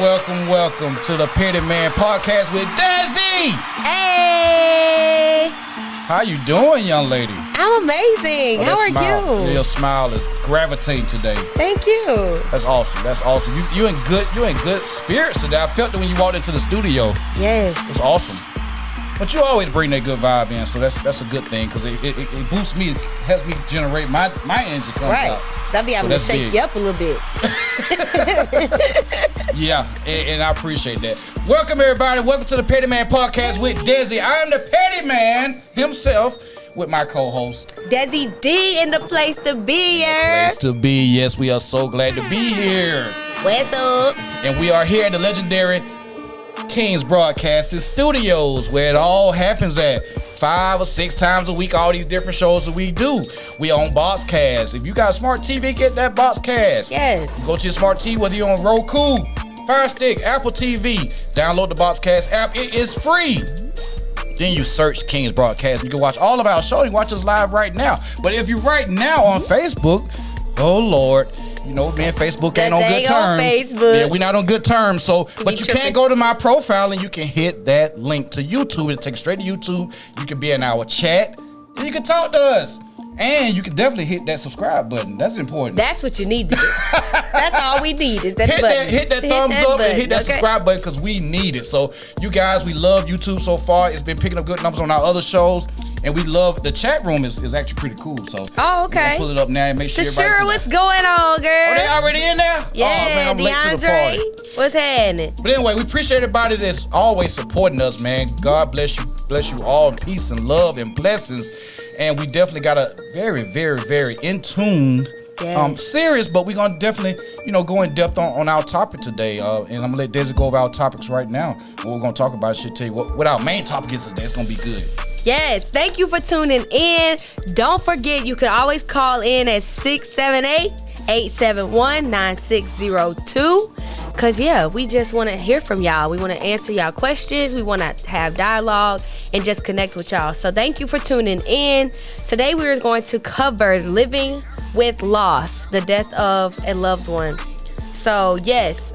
welcome to the PettyMan Podcast with Desi. Hey! How you doing, young lady? I'm amazing. How are you? Your smile is gravitating today. Thank you. That's awesome. You in good spirits today. I felt it when you walked into the studio. Yes. It's awesome. But you always bring that good vibe in, so that's a good thing because it boosts me, it helps me generate my energy comes out. That'll be able to shake big. You up a little bit. Yeah, and I appreciate that. Welcome everybody. Welcome to the PettyMan Podcast with Desi. I am the Pettyman himself with my co-host Desi D in the place to be here. Place to be. Yes, we are so glad to be here. What's up? And we are here at the legendary Kingz Broadcasting Studios, where it all happens at 5 or 6 times a week. All these different shows that we do. We on Boxcast. If you got a smart TV, get that Boxcast. Yes. Go to your smart TV, whether you're on Roku, Fire Stick, Apple TV. Download the Boxcast app. It is free. Then you search Kingz Broadcast. You can watch all of our shows. You can watch us live right now. But if you're right now on Facebook, oh Lord. You know, me and Facebook ain't on good terms. Facebook. Yeah, we not on good terms. So, but you can go to my profile and you can hit that link to YouTube. It'll take you straight to YouTube. You can be in our chat and you can talk to us. And you can definitely hit that subscribe button. That's important. That's what you need to do. That's all we need is that button. Hit that thumbs up and hit that subscribe button because we need it. So, you guys, we love YouTube so far. It's been picking up good numbers on our other shows. And we love the chat room is actually pretty cool. So okay. Pull it up now and make sure everybody's what's going on, girl? Oh, they already in there? Yeah, oh, man, I'm late to the party. What's happening? But anyway, we appreciate everybody that's always supporting us, man. God bless you all. Peace and love and blessings. And we definitely got a very, very, very in tune series, but we're gonna definitely, go in depth on our topic today. And I'm gonna let Desi go over our topics right now. What we're gonna talk about, should tell you what our main topic is today. It's gonna be good. Yes, thank you for tuning in. Don't forget, you can always call in at 678-871-9602. Because, we just want to hear from y'all. We want to answer y'all questions. We want to have dialogue and just connect with y'all. So thank you for tuning in. Today we're going to cover living with loss, the death of a loved one. So, yes,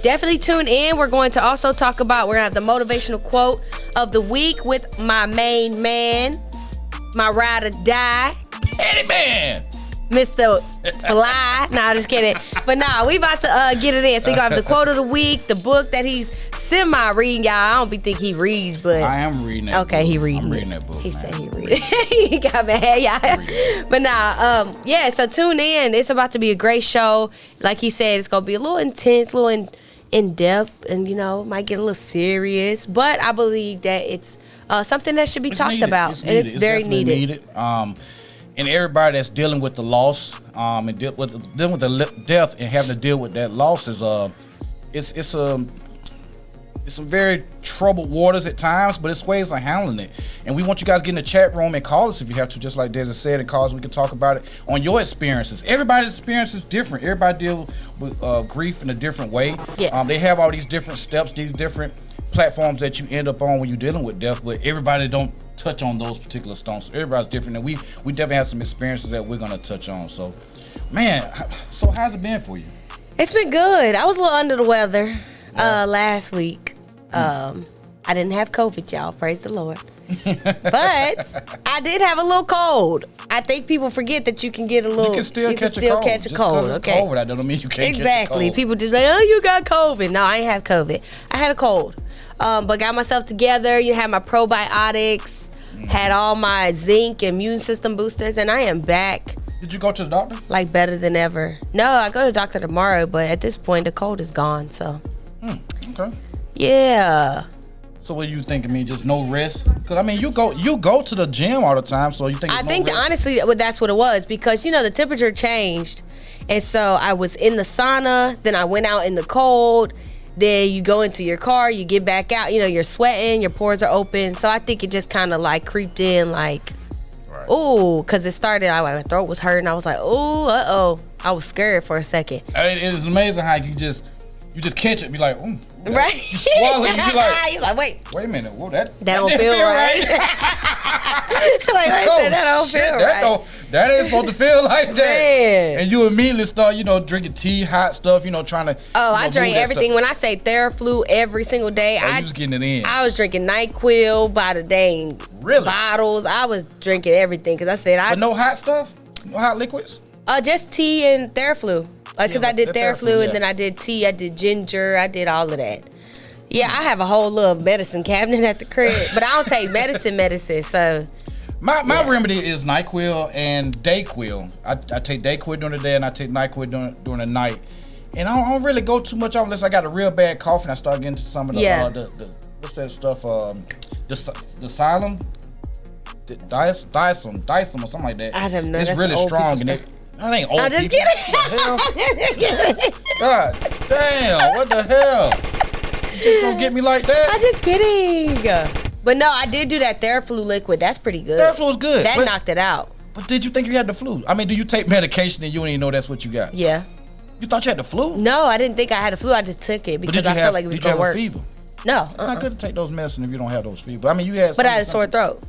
definitely tune in. We're going to also talk about, we're going to have the motivational quote of the week with my main man, my ride or die, PettyMan, Mr. Fly. Nah, just kidding. But we about to get it in. So you got the quote of the week, the book that he's semi-reading, y'all. I don't think he reads, but I am reading that book. Okay, he reading. I'm reading that book. He said he read it. He got mad, y'all. But so tune in. It's about to be a great show. Like he said, it's going to be a little intense, a little in depth, and might get a little serious, but I believe that it's something that should be talked about, and it's very needed. And everybody that's dealing with the loss, and dealing with the death, and having to deal with that loss is it's some very troubled waters at times, but it's ways of handling it. And we want you guys to get in the chat room and call us if you have to, just like Desi said, and call us. We can talk about it on your experiences. Everybody's experience is different. Everybody deals with grief in a different way. Yes. They have all these different steps, these different platforms that you end up on when you're dealing with death, but everybody don't touch on those particular stones. So everybody's different, and we definitely have some experiences that we're going to touch on. So, man, so how's it been for you? It's been good. I was a little under the weather last week. I didn't have COVID, y'all. Praise the Lord. But I did have a little cold. I think people forget that you can get a little. You can still catch a cold. Okay. COVID, that don't mean you can't catch a cold. People just like, oh, you got COVID. No, I ain't have COVID. I had a cold. But got myself together. You had my probiotics, had all my zinc and immune system boosters, and I am back. Did you go to the doctor? Like better than ever. No, I go to the doctor tomorrow, but at this point the cold is gone. So. Okay. Yeah. So what you think? I mean, just no rest? Because I mean, you go to the gym all the time, so you think? I think honestly, that's what it was, because the temperature changed, and so I was in the sauna, then I went out in the cold, then you go into your car, you get back out, you're sweating, your pores are open, so I think it just kind of like creeped in, like, ooh, because it started, my throat was hurting, I was like, ooh, I was scared for a second. It is amazing how you just you just catch it, and be like, right? You swallow it, you're like, wait a minute, whoa, that don't feel right. Like I said, that don't feel right. That ain't supposed to feel like that. Man. And you immediately start, drinking tea, hot stuff, trying to. I drink everything. When I say Theraflu every single day, I was getting it in. I was drinking NyQuil by the day. Really? Bottles. I was drinking everything because I said But no hot stuff? No hot liquids? Just tea and Theraflu. Because I did Theraflu and then yeah. I did tea, I did ginger, I did all of that. Yeah, I have a whole little medicine cabinet at the crib, but I don't take medicine, so. My remedy is NyQuil and Dayquil. I take Dayquil during the day and I take NyQuil during the night. And I don't really go too much off unless I got a real bad cough and I start getting some of the what's that stuff, the Xylem? Dysum or something like that. I don't know. It's That's really old strong and that ain't old I'm just kidding. God damn, what the hell? You just gonna get me like that? I'm just kidding. But no, I did do that Theraflu liquid. That's pretty good. Theraflu is good. That knocked it out. But did you think you had the flu? I mean, do you take medication and you don't even know that's what you got? Yeah. You thought you had the flu? No, I didn't think I had the flu. I just took it because I felt like it was going to work. Did you have a fever? No. It's not good to take those medicine if you don't have those fever. I mean, you had. But I had a sore throat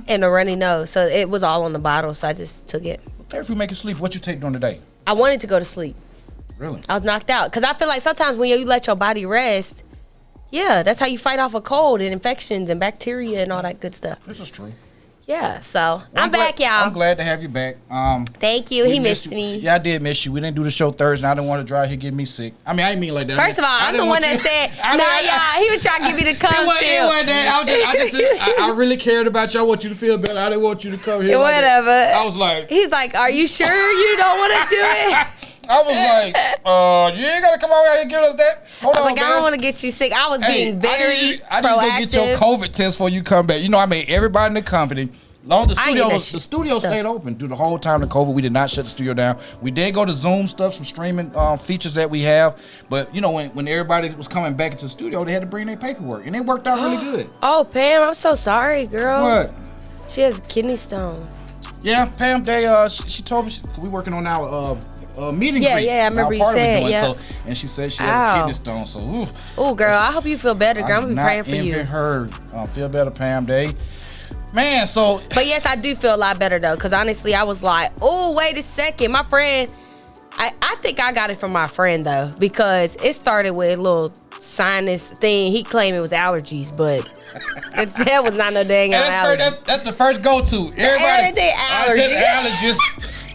and a runny nose, so it was all on the bottle. So I just took it. Therapy make you sleep. What you take during the day? I wanted to go to sleep. Really? I was knocked out because I feel like sometimes when you let your body rest, yeah, that's how you fight off a cold and infections and bacteria and all that good stuff. This is true. Yeah, so I'm back, y'all. I'm glad to have you back. Thank you. He missed me. Yeah, I did miss you. We didn't do the show Thursday. I didn't want to drive here get me sick. I mean, I didn't mean like that. First of all, I'm the one that said, y'all. He was trying to give me the come still. It wasn't that. I really cared about you. I want you to feel better. I didn't want you to come here. Whatever. I was like. He's like, are you sure you don't want to do it? I was like, you ain't got to come over here and give us that. Hold on, I don't want to get you sick. I was being very proactive. I need to go get your COVID test before you come back. I made everybody in the company. The studio stayed open through the whole time of COVID. We did not shut the studio down. We did go to Zoom stuff, some streaming features that we have. But, when everybody was coming back into the studio, they had to bring their paperwork. And it worked out really good. Oh, Pam, I'm so sorry, girl. What? She has a kidney stone. Yeah, Pam, she told me we working on our meeting. Yeah, I remember you said, yeah. So, and she said she had a kidney stone. So, oh, girl, I hope you feel better, girl. I'm praying for you. Her. Feel better, Pam Day. Man, so. But yes, I do feel a lot better though, because honestly, I was like, oh, wait a second. My friend, I think I got it from my friend though, because it started with a little sinus thing. He claimed it was allergies, but that was not no dang allergies. That's the first go-to. Everything allergies.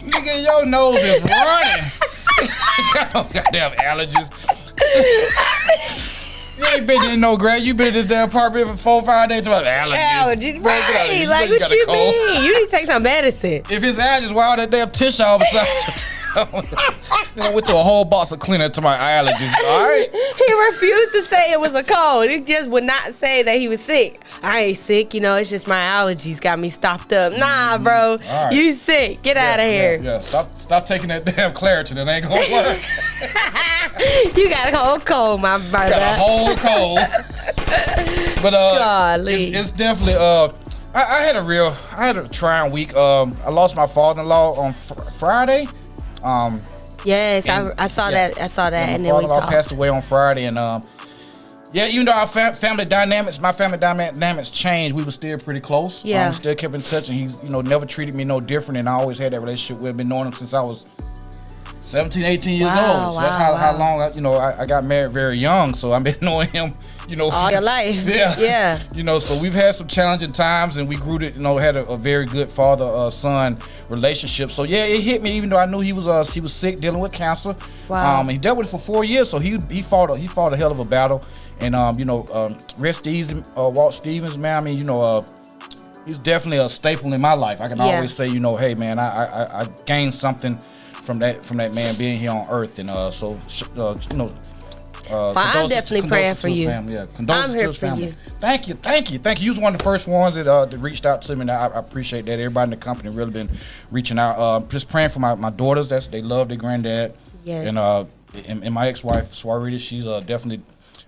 Nigga, your nose is running. I don't goddamn allergies. You ain't been in no grad. You been in this damn apartment for 4 or 5 days about allergies. Right. Like, what you mean? You need to take some medicine. If it's allergies, why all that damn tissue all of a sudden? I went through a whole box of cleaner to my allergies. All right. He refused to say it was a cold. He just would not say that he was sick. I ain't sick, it's just my allergies got me stopped up. Nah, bro. Right. You sick. Get out of here. Yeah. Stop taking that damn Claritin. That ain't gonna work. You got a whole cold, my brother. Got a whole cold. But Golly. It's definitely I had a trying week. I lost my father-in-law on Friday. Yes, I saw that. I saw that, and then we talked. My father-in-law passed away on Friday, and even though our family dynamics changed, we were still pretty close. Yeah, still kept in touch, and he's never treated me no different, and I always had that relationship with him. Been knowing him since I was 17, 18 years old. So that's how long I got married very young. So I've been knowing him, all your life. Yeah. So we've had some challenging times, and we grew to, had a very good father-son relationship. So yeah, it hit me, even though I knew he was sick, dealing with cancer. Wow. And he dealt with it for 4 years. So he fought a hell of a battle. And rest easy, Walt Stevens, man. I mean, he's definitely a staple in my life. I can always say, hey man, I gained something from that man being here on earth. And I'm definitely praying for you. Yeah, I'm here for you. Thank you. You was one of the first ones that reached out to me, and I appreciate that. Everybody in the company really been reaching out. Just praying for my daughters. They love their granddad. Yes. And my ex-wife, Swarita, she's definitely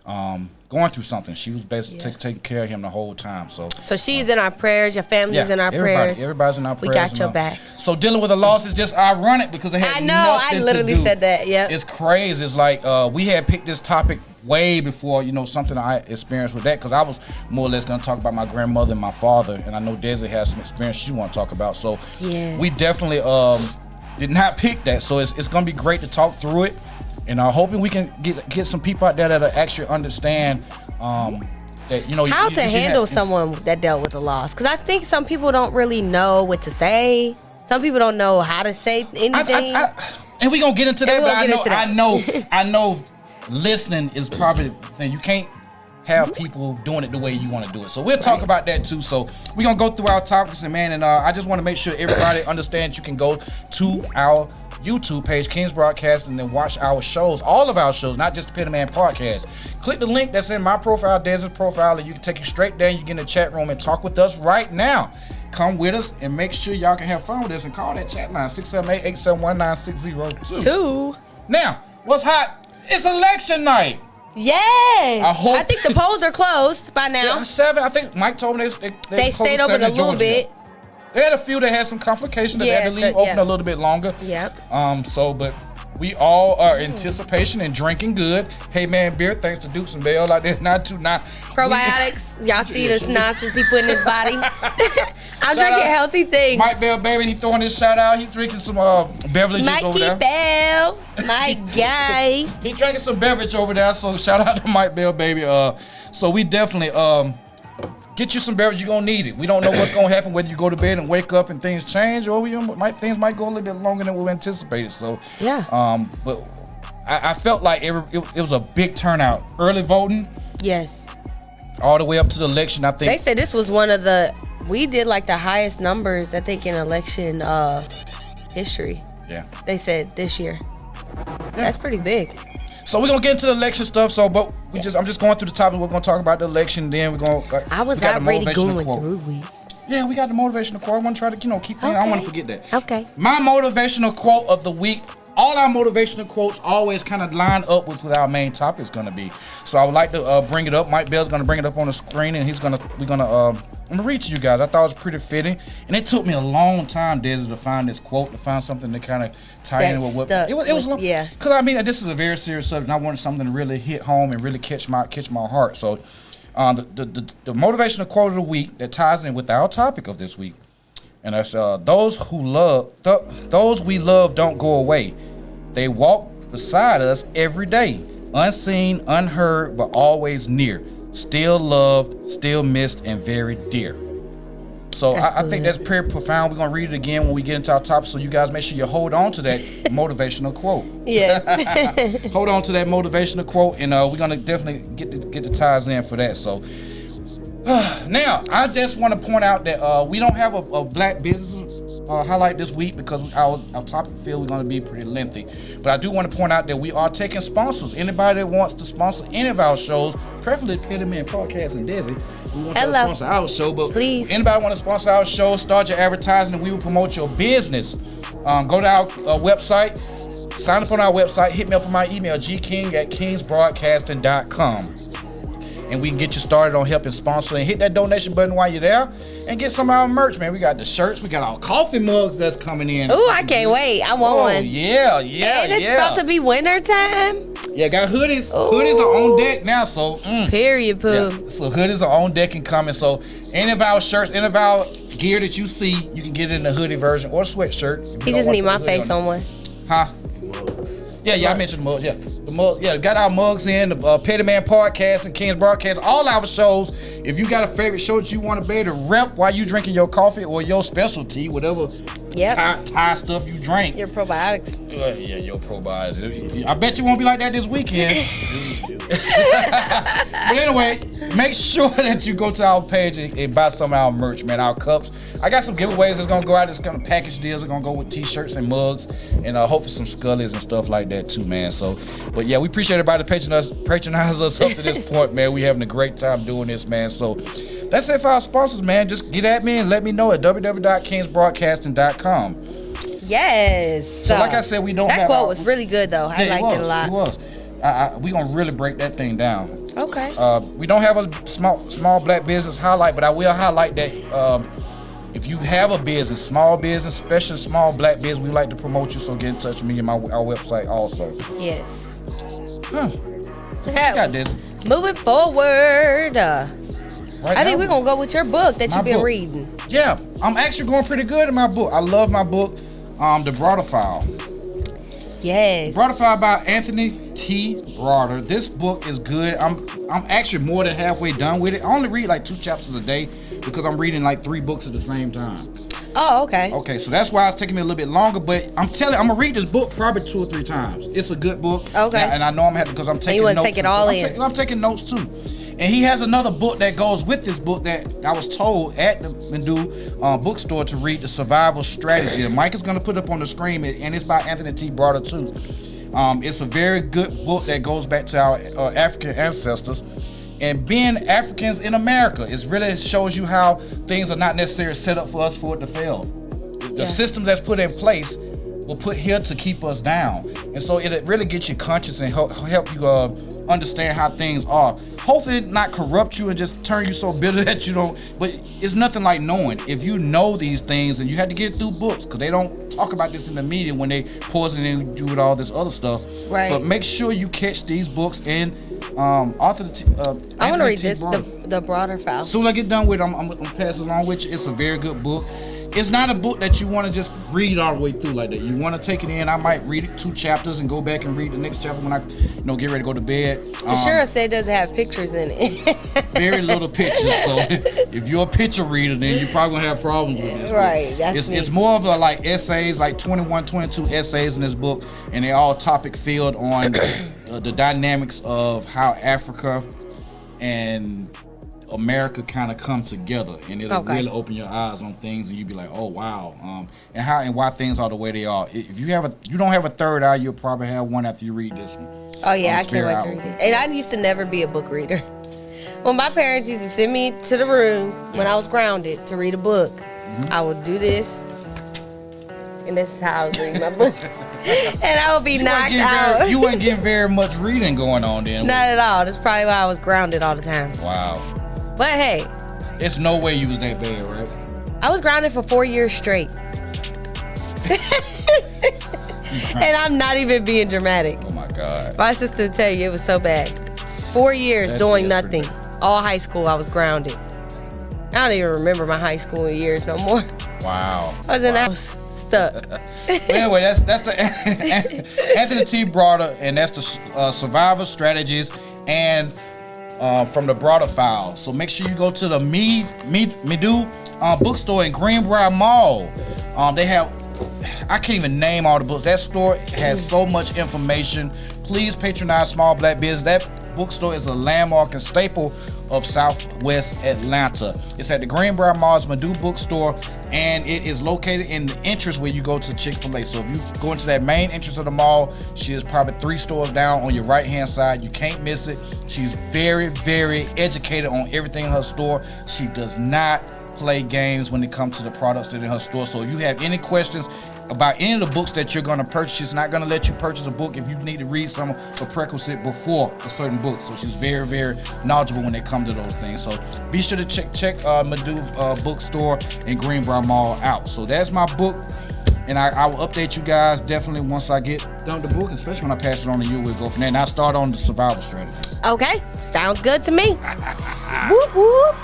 going through something. She was basically taking care of him the whole time. So she's in our prayers. Your family's in our prayers. Everybody's in our prayers. We got your back. So dealing with a loss is just ironic because it had I know. nothing I literally to do. said that. Yeah. It's crazy. It's like we had picked this topic way before, something I experienced with that, because I was more or less going to talk about my grandmother and my father, and I know Desi has some experience she want to talk about. So we definitely did not pick that. So it's going to be great to talk through it, and hoping we can get some people out there that actually understand that how to handle someone that dealt with a loss, because I think some people don't really know what to say. Some people don't know how to say anything. And we're going to get into that, but I know listening is probably the thing. You can't have people doing it the way you want to do it. So we'll talk about that too. So we're going to go through our topics, and I just want to make sure everybody understands you can go to our YouTube page, Kingz Broadcast, and then watch our shows, all of our shows, not just the PettyMan Podcast. Click the link that's in my profile, Desi's profile, and you can take you straight there and you get in the chat room and talk with us right now. Come with us and make sure y'all can have fun with us and call that chat line, 678-871-9602. Now, what's hot? It's election night. Yes. I think the polls are closed by now. Yeah, 7. I think Mike told me they stayed open a little bit. They had a few that had some complications that they had to leave open a little bit longer. Yep. But we all are in anticipation and drinking good. Hey man, beer, thanks to Dukes and Bell out there. Not probiotics. Y'all see this nonsense he put in his body. I'm drinking healthy things. Mike Bell, baby, he throwing his shout out. He's drinking some beverages over there. Mikey Bell, my guy. He drinking some beverage over there. So shout out to Mike Bell, baby. So we definitely get you some beverage. You're gonna need it. We don't know what's gonna happen, whether you go to bed and wake up and things change, or things might go a little bit longer than we anticipated. So but I felt like it was a big turnout. Early voting. Yes. All the way up to the election, I think. They said this was we did like the highest numbers, I think, in election history. Yeah. They said this year. Yeah. That's pretty big. So we're gonna get into the election stuff. I'm just going through the topic. We're gonna talk about the election. Then we're gonna. I was already going through it. Yeah, we got the motivational quote. I want to try to keep things. I don't want to forget that. Okay. My motivational quote of the week. All our motivational quotes always kind of line up with what our main topic is gonna be. So I would like to bring it up. Mike Bell's gonna bring it up on the screen, and I'm gonna read to you guys. I thought it was pretty fitting, and it took me a long time, Desi, to find this quote, to find something to kind of tie in with what it was. Yeah. Because this is a very serious subject, and I wanted something to really hit home and really catch my heart. So, the motivational quote of the week that ties in with our topic of this week, and that's those we love don't go away. They walk beside us every day, unseen, unheard, but always near. Still loved, still missed, and very dear. So I think that's pretty profound. We're gonna read it again when we get into our topic. So you guys make sure you hold on to that motivational quote. Yes. Hold on to that motivational quote, and we're gonna definitely get the ties in for that. So now I just want to point out that we don't have a black business highlight this week because our topic field is going to be pretty lengthy. But I do want to point out that we are taking sponsors. Anybody that wants to sponsor any of our shows, preferably PettyMan Podcast and Desi, we want to sponsor our show. But please, anybody want to sponsor our show, start your advertising, and we will promote your business. Go to our website, sign up on our website, hit me up on my email, gking@kingsbroadcasting.com. And we can get you started on helping sponsor, and hit that donation button while you're there and get some of our merch, man. We got the shirts, we got our coffee mugs that's coming in. Ooh, I can't wait. I want one. Yeah. And it's about to be winter time. Yeah, got hoodies. Ooh. Hoodies are on deck now, so. Period, poo. Yeah, so hoodies are on deck and coming. So any of our shirts, any of our gear that you see, you can get it in the hoodie version or sweatshirt. You just need my face on one. Huh? Yeah, I mentioned mugs. Yeah, the mug. Yeah, got our mugs in the PettyMan Podcast and Kingz Broadcast. All our shows. If you got a favorite show that you want to be able to rep while you drinking your coffee or your specialty, whatever Thai stuff you drink. Your probiotics. Yeah, your probiotics. I bet you won't be like that this weekend. But anyway, make sure that you go to our page and buy some of our merch, man. Our cups. I got some giveaways that's gonna go out. It's gonna package deals. Are gonna go with t-shirts and mugs, and hopefully some scullies and stuff like that too, man. So, but yeah, we appreciate everybody patronize us up to this point, man. We having a great time doing this, man. So that's it for our sponsors, man. Just get at me and let me know at www.kingsbroadcasting.com. Yes. So like I said, we don't. That quote was really good though. I liked it a lot. It was. We gonna really break that thing down. Okay. We don't have a small black business highlight, but I will highlight that if you have a business, small business, especially small black business, we like to promote you. So get in touch with me and our website also. Yes. Got this. Moving forward, Right I think now, we're gonna go with your book that my you've been book. reading. Yeah, I'm actually going pretty good in my book. I love my book, The Broader File. Yes. Broader File by Anthony T. Broader. This book is good. I'm actually more than halfway done with it. I only read like 2 chapters a day because I'm reading like 3 books at the same time. Oh, okay. Okay, so that's why it's taking me a little bit longer. But I'm gonna read this book probably 2 or 3 times. It's a good book. Okay. And I know I'm having because I'm taking you notes. Want to take it all in? I'm taking notes too. And he has another book that goes with this book that I was told at the Mandu bookstore to read, The Survival Strategy. And Mike is going to put up on the screen, and it's by Anthony T. Broader too. It's a very good book that goes back to our African ancestors. And being Africans in America, it really shows you how things are not necessarily set up for us for it to fail. The systems that's put in place were put here to keep us down. And so it really gets you conscious and help you understand how things are. Hopefully it not corrupt you and just turn you so bitter that you don't, but it's nothing like knowing. If you know these things, and you have to get it through books, because they don't talk about this in the media when they poison you with all this other stuff. Right. But make sure you catch these books and author I want to read this, the Broader File. As soon as I get done with it, I'm gonna pass it along with you. It's a very good book. It's not a book that you want to just read all the way through like that. You want to take it in. I might read it 2 chapters and go back and read the next chapter when I, get ready to go to bed. Tashira said it doesn't have pictures in it. Very little pictures. So if you're a picture reader, then you're probably gonna have problems with this. Right. Book. That's It's more of a like essays, like 21, 22 essays in this book, and they're all topic filled on the dynamics of how Africa and America kind of come together, and it'll really open your eyes on things, and you'll be like, oh wow, and why things are the way they are. If you don't have a third eye, you'll probably have one after you read this one. Oh yeah, I can't wait to read it. And I used to never be a book reader. Well, my parents used to send me to the room when I was grounded to read a book. I would do this, and this is how I was reading my book. And I would be knocked out. You weren't getting very much reading going on then. Not at all. That's probably why I was grounded all the time. Wow. But hey, it's no way you was that bad, right? I was grounded for 4 years straight. And I'm not even being dramatic. Oh my God. My sister will tell you it was so bad. 4 years doing nothing. All high school I was grounded. I don't even remember my high school years no more. Wow. I was in the house stuck. But anyway, that's the Anthony T. Broader, and that's the Survival Strategies and from the Broader File. So make sure you go to the Medu bookstore in Greenbrier Mall. They have, I can't even name all the books. That store has so much information. Please patronize small black business. That bookstore is a landmark and staple of Southwest Atlanta. It's at the Greenbrier Mall's Medu bookstore, and it is located in the entrance where you go to Chick-fil-A. So if you go into that main entrance of the mall, she is probably 3 stores down on your right-hand side. You can't miss it. She's very, very educated on everything in her store. She does not play games when it comes to the products that are in her store. So if you have any questions about any of the books that you're going to purchase, she's not going to let you purchase a book if you need to read some of the prerequisite before a certain book. So she's very, very knowledgeable when it comes to those things. So be sure to check Medu bookstore in Greenbrier Mall out. So that's my book, and I will update you guys definitely once I get done with the book, especially when I pass it on to you. We'll go from there. And I'll start on the survival strategies. Okay, sounds good to me. Whoop, whoop.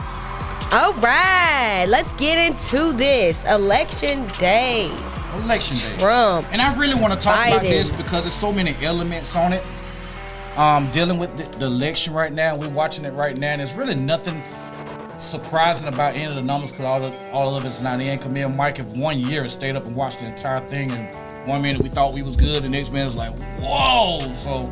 All right, let's get into this. Election day. Election day. Trump. And I really want to talk about Biden. this because there's so many elements on it. Dealing with the election right now, we're watching it right now, and there's really nothing surprising about any of the numbers because all of it's not in. Because me and Mike have 1 year stayed up and watched the entire thing, and 1 minute we thought we was good, the next minute was like, whoa. So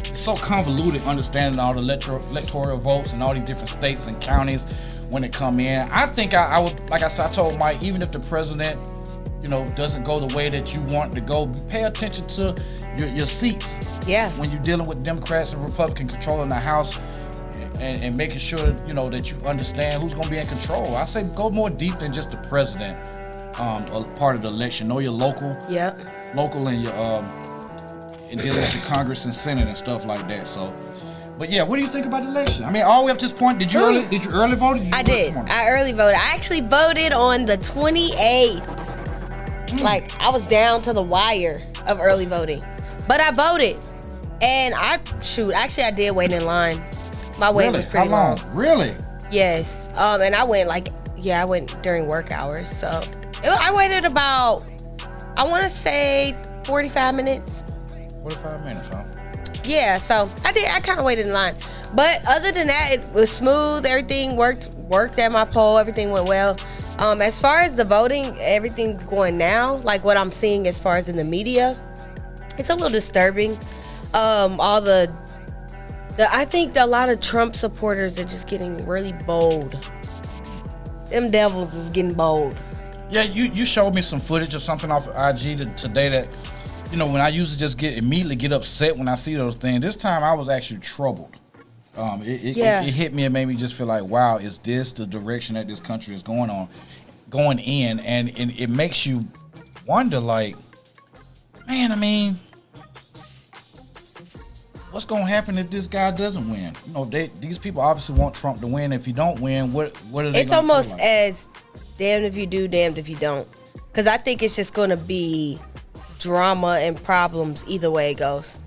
it's so convoluted understanding all the electoral votes and all these different states and counties when it come in. I think I would, like I said, I told Mike, even if the president, doesn't go the way that you want to go, pay attention to your seats. Yeah. When you're dealing with Democrats and Republicans controlling the House and making sure, that you understand who's going to be in control. I say go more deep than just the president, a part of the election. Know your local. Yep. Local and and dealing with your Congress and Senate and stuff like that. So, but yeah, what do you think about the election? I mean, all the way up to this point, did you early vote? I did. I early voted. I actually voted on the 28th. Like, I was down to the wire of early voting, but I voted, and actually I did wait in line. My wait was pretty long. Really? Yes. And I went I went during work hours, so I waited about, I want to say 45 minutes. 45 minutes, huh? Yeah, so I kind of waited in line. But other than that, it was smooth. Everything worked at my poll. Everything went well. As far as the voting, everything's going now. Like what I'm seeing as far as in the media, it's a little disturbing. I think a lot of Trump supporters are just getting really bold. Them devils is getting bold. Yeah, you showed me some footage or something off of IG today that, when I usually just immediately get upset when I see those things. This time I was actually troubled. It hit me and made me just feel like, wow, is this the direction that this country is going in? And it makes you wonder, like, man, I mean, what's going to happen if this guy doesn't win? These people obviously want Trump to win. If he don't win, what are they? It's almost like? As damned if you do, damned if you don't. Because I think it's just going to be drama and problems either way it goes.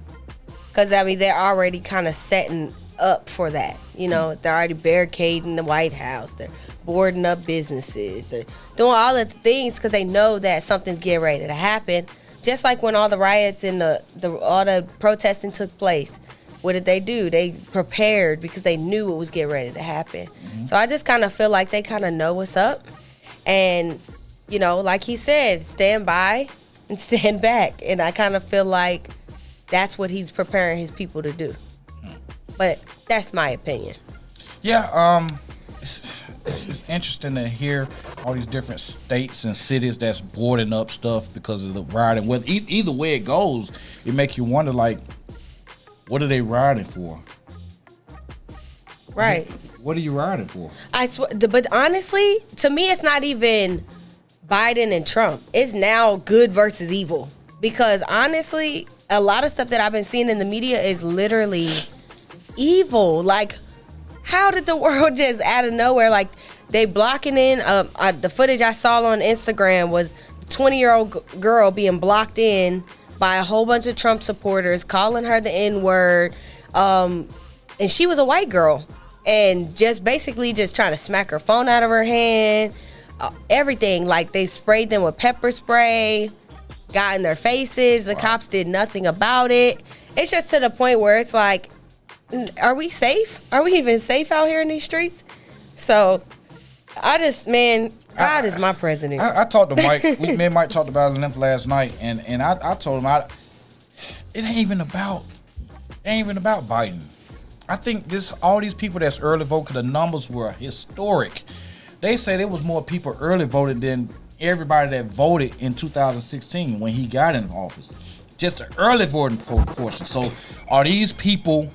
Because, I mean, they're already kind of setting up for that. They're already barricading the White House. They're boarding up businesses. They're doing all the things because they know that something's getting ready to happen. Just like when all the riots and all the protesting took place, what did they do? They prepared because they knew it was getting ready to happen. Mm-hmm. So I just kind of feel like they kind of know what's up. And, like he said, stand by and stand back. And I kind of feel like that's what he's preparing his people to do. But that's my opinion. Yeah, it's interesting to hear all these different states and cities that's boarding up stuff because of the rioting. Well, either way it goes, it makes you wonder, like, what are they rioting for? Right. What are you rioting for? I swear, but honestly, to me, it's not even Biden and Trump. It's now good versus evil. Because honestly, a lot of stuff that I've been seeing in the media is literally evil. Like, how did the world just out of nowhere, like, they blocking in the footage I saw on Instagram was a 20-year-old girl being blocked in by a whole bunch of Trump supporters, calling her the N-word, and she was a white girl, and just basically just trying to smack her phone out of her hand, everything. Like, they sprayed them with pepper spray, got in their faces, the cops did nothing about it. It's just to the point where it's like, are we safe? Are we even safe out here in these streets? So, God is my president. I talked to Mike. Me and Mike talked about it last night, and I told him it ain't even about Biden. I think all these people that's early voting, the numbers were historic. They said there was more people early voted than everybody that voted in 2016 when he got in office. Just the early voting portion. So, are these people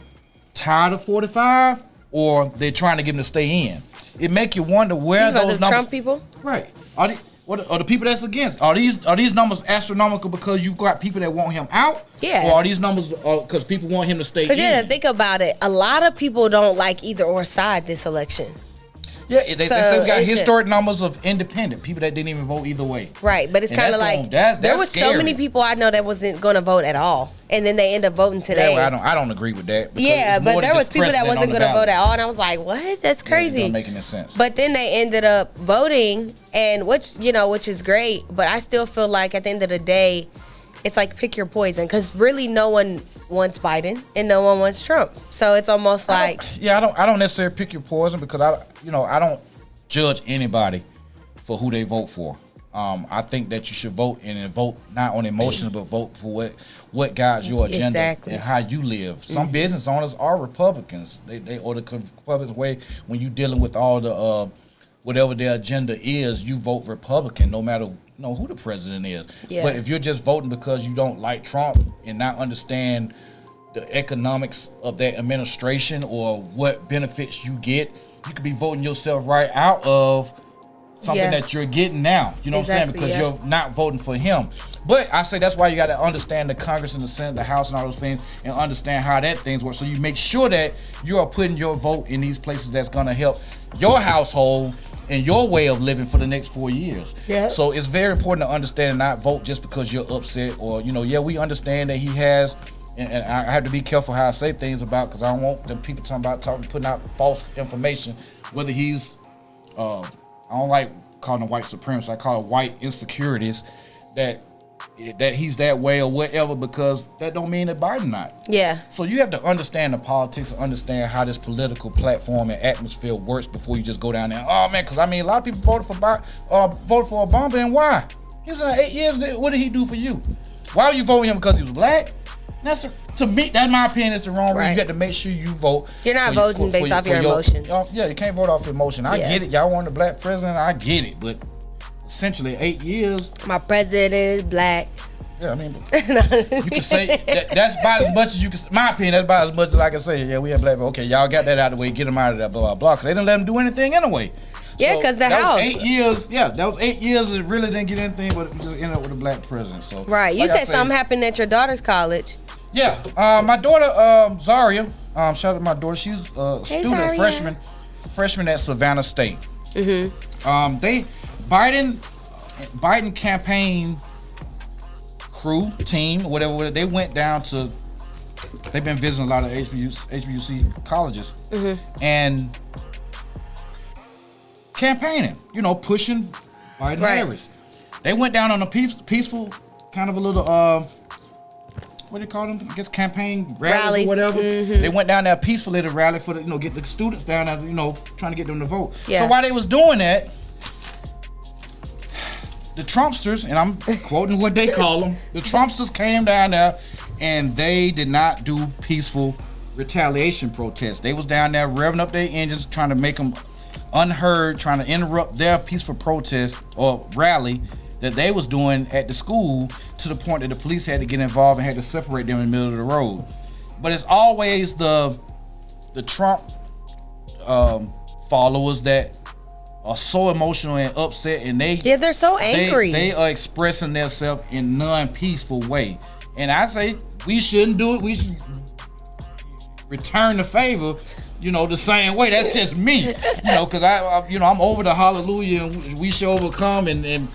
tired of 45, or they're trying to get them to stay in? It make you wonder where those numbers. Trump people, right? Are the people that's against? Are these numbers astronomical because you got people that want him out? Yeah. Or are these numbers because people want him to stay in? Because think about it. A lot of people don't like either or side this election. Yeah, they still got historic numbers of independent people that didn't even vote either way. Right, but it's kind of like there was so many people I know that wasn't going to vote at all, and then they end up voting today. Yeah, well, I don't agree with that. Yeah, but there was people that wasn't going to vote at all, and I was like, what? That's crazy. It don't make any sense. But then they ended up voting, and which is great. But I still feel like at the end of the day, it's like pick your poison, because really no one wants Biden and no one wants Trump. So it's almost like I don't necessarily pick your poison, because I don't judge anybody for who they vote for. I think that you should vote and vote not on emotions, but vote for what guides your agenda and how you live. Some business owners are Republicans. They or the Republican way. When you're dealing with all the whatever their agenda is, you vote Republican no matter who the president is. Yeah. But if you're just voting because you don't like Trump and not understand the economics of that administration or what benefits you get, you could be voting yourself right out of something that you're getting now. You know what I'm saying? Because you're not voting for him. But I say that's why you got to understand the Congress and the Senate, the House, and all those things, and understand how that things work. So you make sure that you are putting your vote in these places that's going to help your household and your way of living for the next 4 years. Yeah. So it's very important to understand and not vote just because you're upset or, we understand that he has, and I have to be careful how I say things about, because I don't want the people putting out false information, whether he's, I don't like calling them white supremacists, I call it white insecurities, that he's that way or whatever, because that don't mean that Biden not. Yeah. So you have to understand the politics and understand how this political platform and atmosphere works before you just go down there. Oh man, because a lot of people voted for Obama, and why? He was in 8 years. What did he do for you? Why were you voting him? Because he was black? To me, that's my opinion. It's the wrong way. You got to make sure you vote. You're not voting based off your emotions. You can't vote off emotion. I get it. Y'all want a black president. I get it, but essentially 8 years. My president is black. Yeah, you can say that's about as much as you can. My opinion, that's about as much as I can say. Yeah, we have black people. Okay, y'all got that out of the way. Get them out of there. Blah blah blah. Cause they didn't let them do anything anyway. Yeah, because the House. 8 years. Yeah, that was 8 years. It really didn't get anything, but it just ended up with a black president. So right. You said something happened at your daughter's college. Yeah, my daughter Zaria. Shout out to my daughter. She's a student, freshman at Savannah State. Mm-hmm. Biden campaign crew, team, whatever, they went down to, they've been visiting a lot of HBUC colleges, and campaigning, pushing Biden Harris. They went down on a peaceful, kind of a little, what do you call them? I guess campaign rallies or whatever. Mm-hmm. They went down there peacefully to rally for the, get the students down there, trying to get them to vote. Yeah. So while they was doing that, the Trumpsters, and I'm quoting what they call them, the Trumpsters came down there and they did not do peaceful retaliation protests. They was down there revving up their engines, trying to make them unheard, trying to interrupt their peaceful protest or rally that they was doing at the school, to the point that the police had to get involved and had to separate them in the middle of the road. But it's always the Trump followers that are so emotional and upset, and they're so angry. They are expressing themselves in non-peaceful way, and I say we shouldn't do it. We should return the favor, the same way. That's just me, because I'm over the hallelujah and we should overcome and the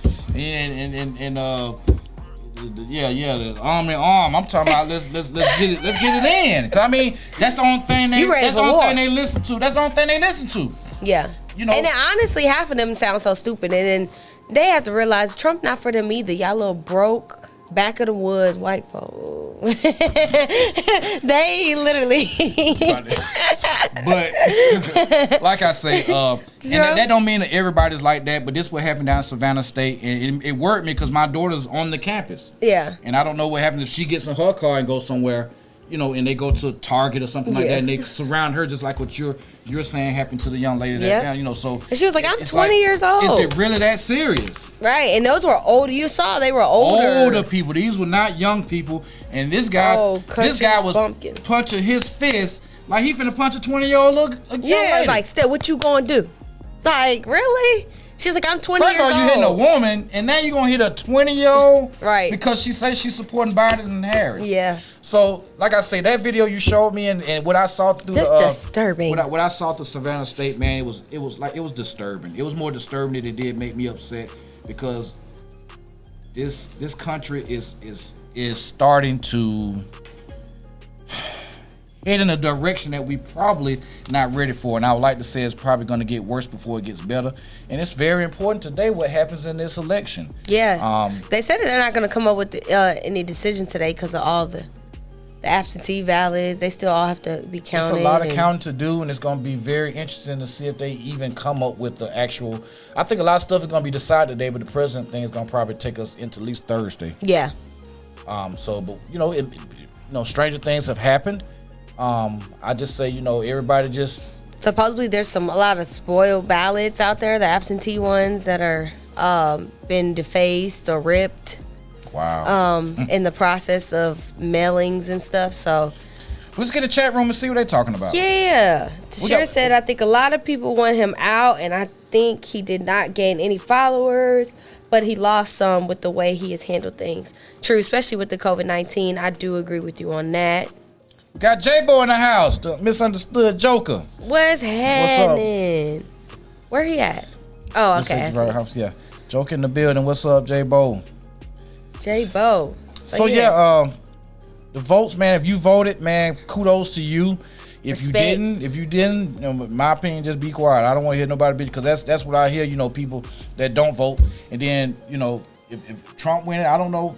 arm in arm. I'm talking about let's get it in. Cause that's the only thing they listen to. That's the only thing they listen to. Yeah. And then honestly, half of them sound so stupid, and then they have to realize Trump not for them either. Y'all little broke, back of the woods white folks. They literally. But like I say, and that don't mean that everybody's like that. But this what happened down in Savannah State, and it worried me because my daughter's on the campus. Yeah. And I don't know what happens if she gets in her car and goes somewhere. And they go to Target or something like that, and they surround her, just like what you're saying happened to the young lady that so. And she was like, "I'm 20 years old. Is it really that serious?" Right, and those were older. You saw they were older people. These were not young people. And this guy, was punching his fist like he finna punch a 20-year-old young lady. It's like, still, what you gonna do? Like, really? She's like, I'm 20 years old. First of all, you hitting a woman, and now you're going to hit a 20-year-old? Right. Because she says she's supporting Biden and Harris. Yeah. So, like I say, that video you showed me and what I saw through disturbing. What I saw through Savannah State, man, it was disturbing. It was more disturbing than it did make me upset, because this country is starting to head in a direction that we probably not ready for, and I would like to say it's probably going to get worse before it gets better. And it's very important today what happens in this election. Yeah, they said that they're not going to come up with any decision today because of all the absentee ballots. They still all have to be counted. It's a lot of counting to do, and it's going to be very interesting to see if they even come up with the actual. I think a lot of stuff is going to be decided today, but the president thing is going to probably take us into at least Thursday. Yeah. But stranger things have happened. I just say, everybody just. Supposedly there's a lot of spoiled ballots out there, the absentee ones that are been defaced or ripped. Wow. In the process of mailings and stuff. So Let's get a chat room and see what they're talking about. Yeah. Tashira said, I think a lot of people want him out, and I think he did not gain any followers, but he lost some with the way he has handled things. True, especially with the COVID-19. I do agree with you on that. We got J-Bo in the house, the misunderstood Joker. What's happening? Where he at? Oh, okay. Yeah. Joker in the building. What's up, J-Bo? J-Bo. So the votes, man, if you voted, man, kudos to you. If you didn't, you know, in my opinion, just be quiet. I don't want to hear nobody because that's what I hear, you know, people that don't vote. And then, you know, if Trump win, I don't know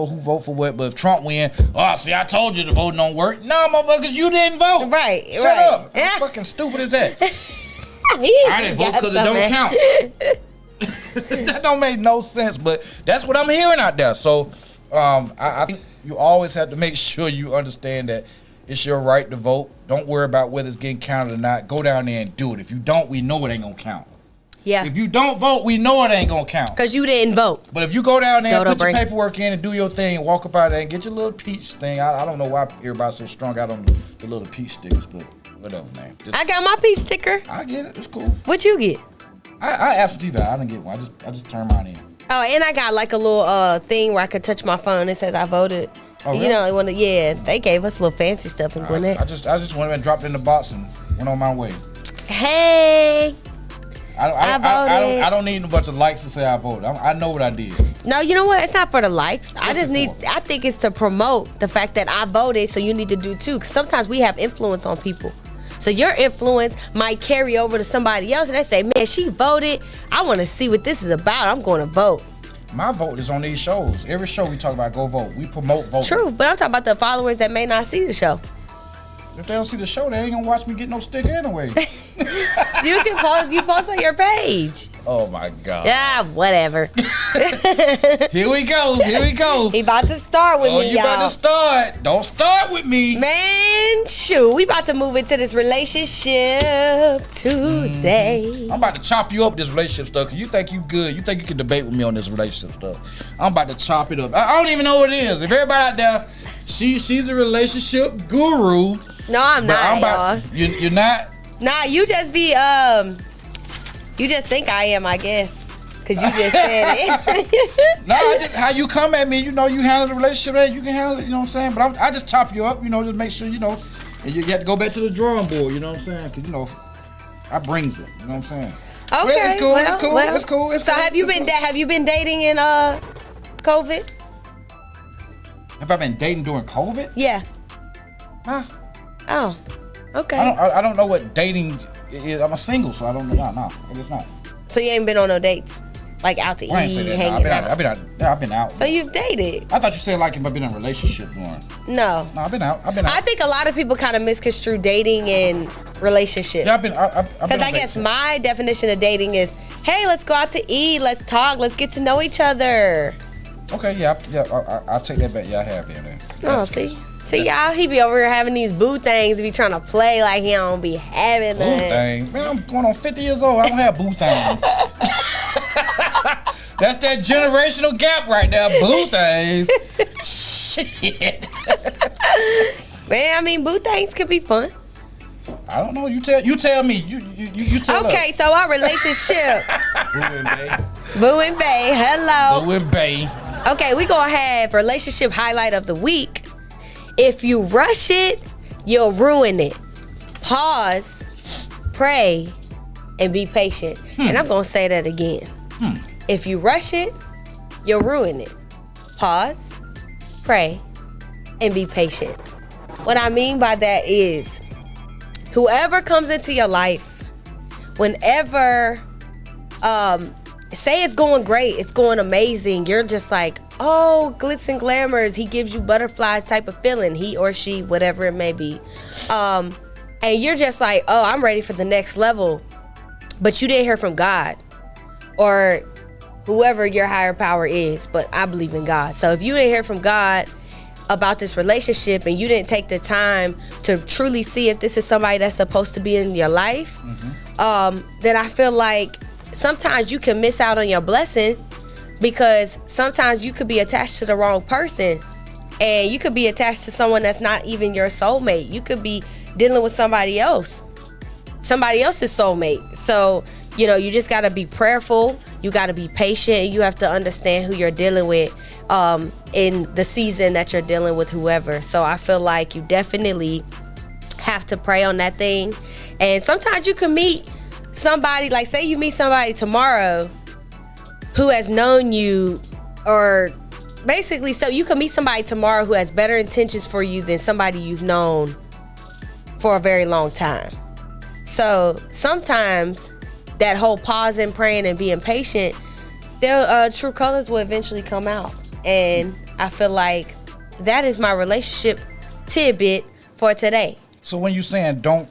who vote for what, but if Trump win, see, I told you the vote don't work. No, motherfuckers, you didn't vote. Right. Shut up. How fucking stupid is that? I didn't vote because it don't count. That don't make no sense, but that's what I'm hearing out there. So I think you always have to make sure you understand that it's your right to vote. Don't worry about whether it's getting counted or not. Go down there and do it. If you don't, we know it ain't gonna count. Yeah. If you don't vote, we know it ain't gonna count. Because you didn't vote. But if you go down there and put your paperwork in and do your thing and walk up out there and get your little peach thing, I don't know why everybody's so strung out on the little peach stickers, but whatever, man. I got my peach sticker. I get it. It's cool. What you get? I absentee ballot. I didn't get one. I just turned mine in. Oh, and I got like a little thing where I could touch my phone. It says I voted. Oh, really? You know, they gave us little fancy stuff in Gwinnett. I just went and dropped it in the box and went on my way. Hey. I voted. I don't need a bunch of likes to say I voted. I know what I did. No, you know what? It's not for the likes. I think it's to promote the fact that I voted, so you need to do too. Because sometimes we have influence on people. So your influence might carry over to somebody else, and they say, man, she voted. I want to see what this is about. I'm going to vote. My vote is on these shows. Every show we talk about, go vote. We promote voting. True, but I'm talking about the followers that may not see the show. If they don't see the show, they ain't gonna watch me get no sticker anyway. You post on your page. Oh my God. Yeah, whatever. Here we go. He about to start with me, you y'all. about to start. Don't start with me. Man, shoot. We about to move into this relationship Tuesday. I'm about to chop you up this relationship stuff, because you think you good. You think you can debate with me on this relationship stuff. I'm about to chop it up. I don't even know what it is. If everybody out there, she's a relationship guru. No, I'm not, y'all. You're not? Nah, you just be, you just think I am, I guess. Because you just said it. No, just how you come at me, you know, you handle the relationship, you can handle it, you know what I'm saying? But I just chop you up, you know, just make sure, you know, and you have to go back to the drawing board, you know what I'm saying? Because, you know, I brings it, you know what I'm saying? Okay, Well, it's cool. So have you been dating in COVID? Have I been dating during COVID? Yeah. Huh? Oh, okay. I don't know what dating is. I'm a single, so I don't know. No, I guess not. So you ain't been on no dates? Like out to eat, hanging out? I've been out. So you've dated? I thought you said like if I've been in a relationship during. No, I've been out. I think a lot of people kind of misconstrue dating and relationship. Yeah, I've been. Because I guess my definition of dating is, hey, let's go out to eat, let's talk, let's get to know each other. Okay, I'll take that back. Yeah, I have been there. Oh, see, y'all, he be over here having these boo things, be trying to play like he don't be having boo things. Man, I'm going on 50 years old. I don't have boo things. That's that generational gap right there. Boo things. Shit. Man, I mean, boo things could be fun. I don't know. You tell me. You tell Okay, us. so our relationship. Boo and Bay. Boo and Bay. Hello. Boo and Bay. Okay, we gonna have relationship highlight of the week. If you rush it, you'll ruin it. Pause, pray, and be patient. And I'm gonna say that again. If you rush it, you'll ruin it. Pause, pray, and be patient. What I mean by that is, whoever comes into your life, whenever, say it's going great, it's going amazing, you're just like, oh, glitz and glamours, he gives you butterflies type of feeling, he or she, whatever it may be. And you're just like, oh, I'm ready for the next level. But you didn't hear from God or whoever your higher power is, but I believe in God. So if you didn't hear from God about this relationship and you didn't take the time to truly see if this is somebody that's supposed to be in your life, then I feel like sometimes you can miss out on your blessing, because sometimes you could be attached to the wrong person And you could be attached to someone that's not even your soulmate. You could be dealing with somebody else's soulmate. So, you just got to be prayerful. You got to be patient. You have to understand who you're dealing with in the season that you're dealing with whoever. So I feel like you definitely have to pray on that thing. And sometimes you can meet somebody, like say you meet somebody tomorrow who has known you, or basically, so you can meet somebody tomorrow who has better intentions for you than somebody you've known for a very long time. So sometimes that whole pausing, praying, and being patient, their true colors will eventually come out. And I feel like that is my relationship tidbit for today. So when you're saying don't,